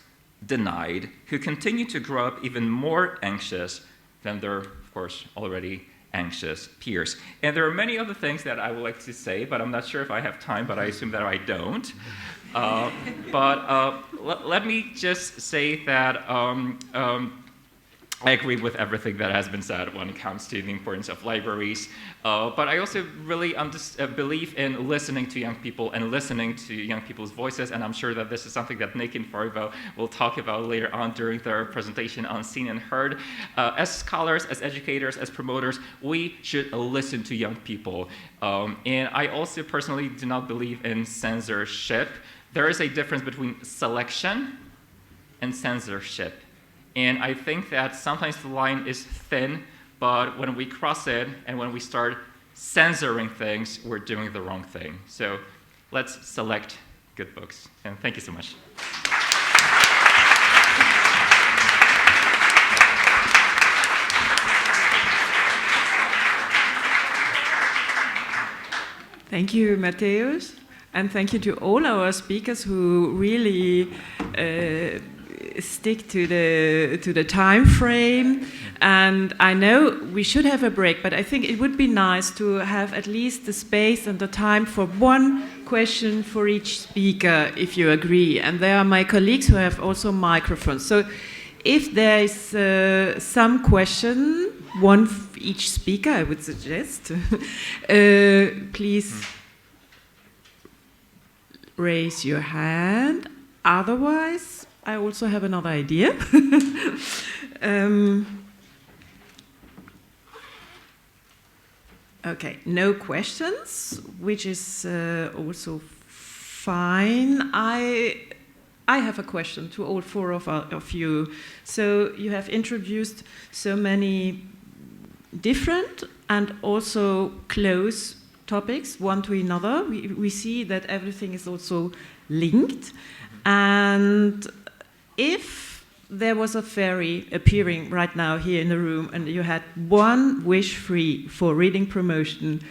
denied who continue to grow up even more anxious than their, of course, already anxious peers. And there are many other things that I would like to say, but I'm not sure if I have time, but I assume that I don't. Let me just say that I agree with everything that has been said when it comes to the importance of libraries, but I also really believe in listening to young people and listening to young people's voices, and I'm sure that this is something that Nick and Farivo will talk about later on during their presentation on Seen and Heard. As scholars, as educators, as promoters, we should listen to young people, and I also personally do not believe in censorship. There is a difference between selection and censorship. And I think that sometimes the line is thin, but when we cross it and when we start censoring things, we're doing the wrong thing. So let's select good books. And thank you so much. Thank you, Matthäus. And thank you to all our speakers who really stick to the time frame. And I know we should have a break, but I think it would be nice to have at least the space and the time for one question for each speaker, if you agree. And there are my colleagues who have also microphones. So if there is some question, one for each speaker, I would suggest, please raise your hand. Otherwise, I also have another idea. Okay, no questions, which is also fine. I have a question to all four of you. So you have introduced so many different and also close topics, one to another. We see that everything is also linked. And if there was a fairy appearing right now here in the room and you had one wish free for reading promotion,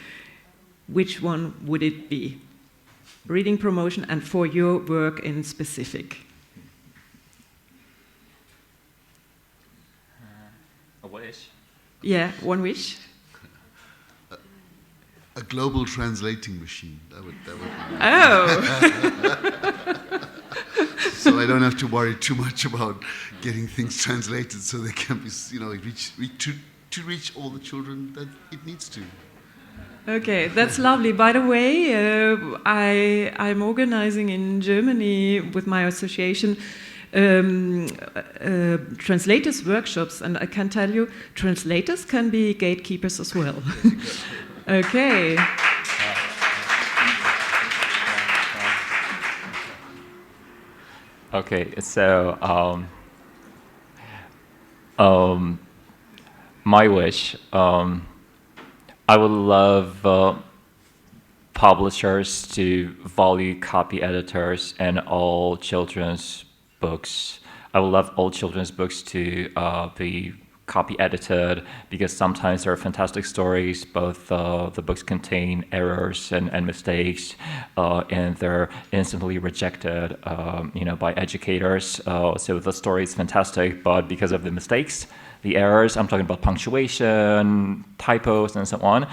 which one would it be? Reading promotion and for your work in specific. A wish? Yeah, one wish. A global translating machine. That would be Oh! So I don't have to worry too much about getting things translated so they can be, to reach all the children that it needs to. Okay, that's lovely. By the way, I'm organizing in Germany with my association translators workshops, and I can tell you, translators can be gatekeepers as well. Okay. Okay, so my wish, I would love publishers to value copy editors and all children's books. I would love all children's books to be copy edited, because sometimes there are fantastic stories, both the books contain errors and mistakes, and they're instantly rejected by educators. So the story is fantastic, but because of the mistakes, the errors, I'm talking about punctuation, typos, and so on,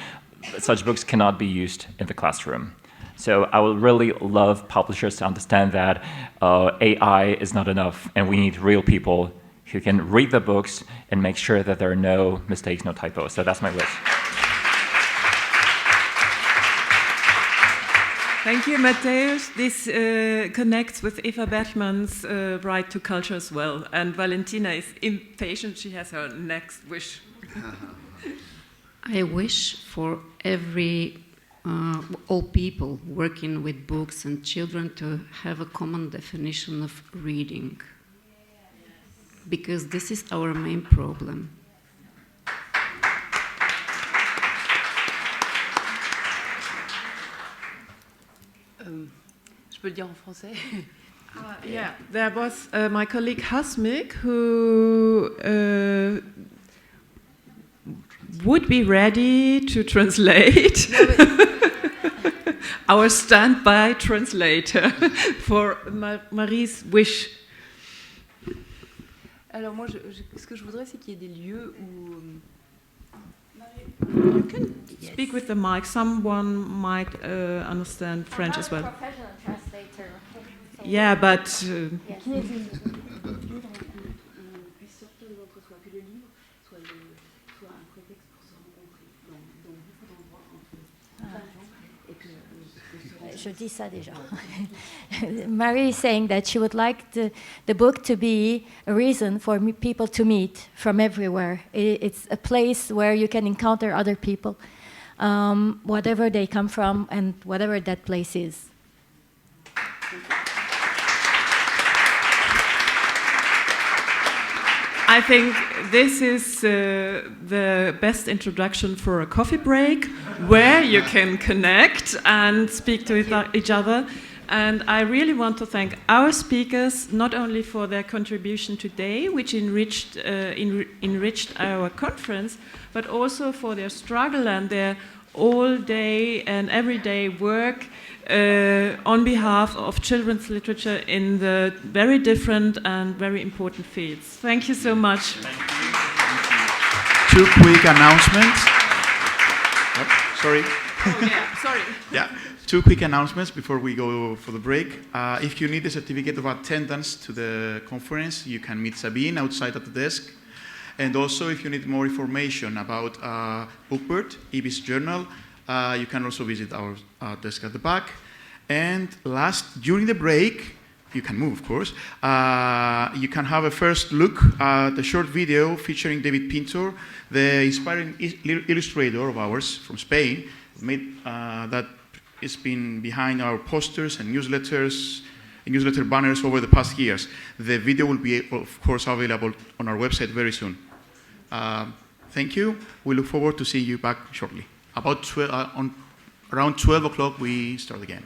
such books cannot be used in the classroom. So I would really love publishers to understand that AI is not enough, and we need real people who can read the books and make sure that there are no mistakes, no typos. So that's my wish. Thank you, Matthäus. This connects with Eva Bergman's right to culture as well. And Valentina is impatient. She has her next wish. I wish for all people working with books and children to have a common definition of reading, because this is our main problem. Je peux le dire en français? Yeah, there was my colleague Hasmik who would be ready to translate. Our standby translator for Marie's wish. Alors moi, ce que je voudrais, c'est qu'il y ait des lieux où... You can speak with the mic. Someone might understand French as well. Professional translator. Yeah, but... soit que le livre soit un prétexte pour se rencontrer dans beaucoup d'endroits entre 20 gens et que Je dis ça déjà. Marie is saying that she would like the book to be a reason for people to meet from everywhere. It's a place where you can encounter other people, whatever they come from and whatever that place is. I think this is the best introduction for a coffee break, where you can connect and speak to each other. And I really want to thank our speakers, not only for their contribution today, which enriched our conference, but also for their struggle and their all-day and everyday work on behalf of children's literature in the very different and very important fields. Thank you so much. Two quick announcements. Sorry. Oh, yeah, sorry. Yeah, two quick announcements before we go for the break. If you need a certificate of attendance to the conference, you can meet Sabine outside at the desk. And also, if you need more information about Bookbird, IBBY's journal, you can also visit our desk at the back. And last, during the break, you can move, of course, you can have a first look at the short video featuring David Pintor, the inspiring illustrator of ours from Spain, that has been behind our posters and newsletters, newsletter banners over the past years. The video will be, of course, available on our website very soon. Thank you. We look forward to seeing you back shortly. Around 12 o'clock, we start again.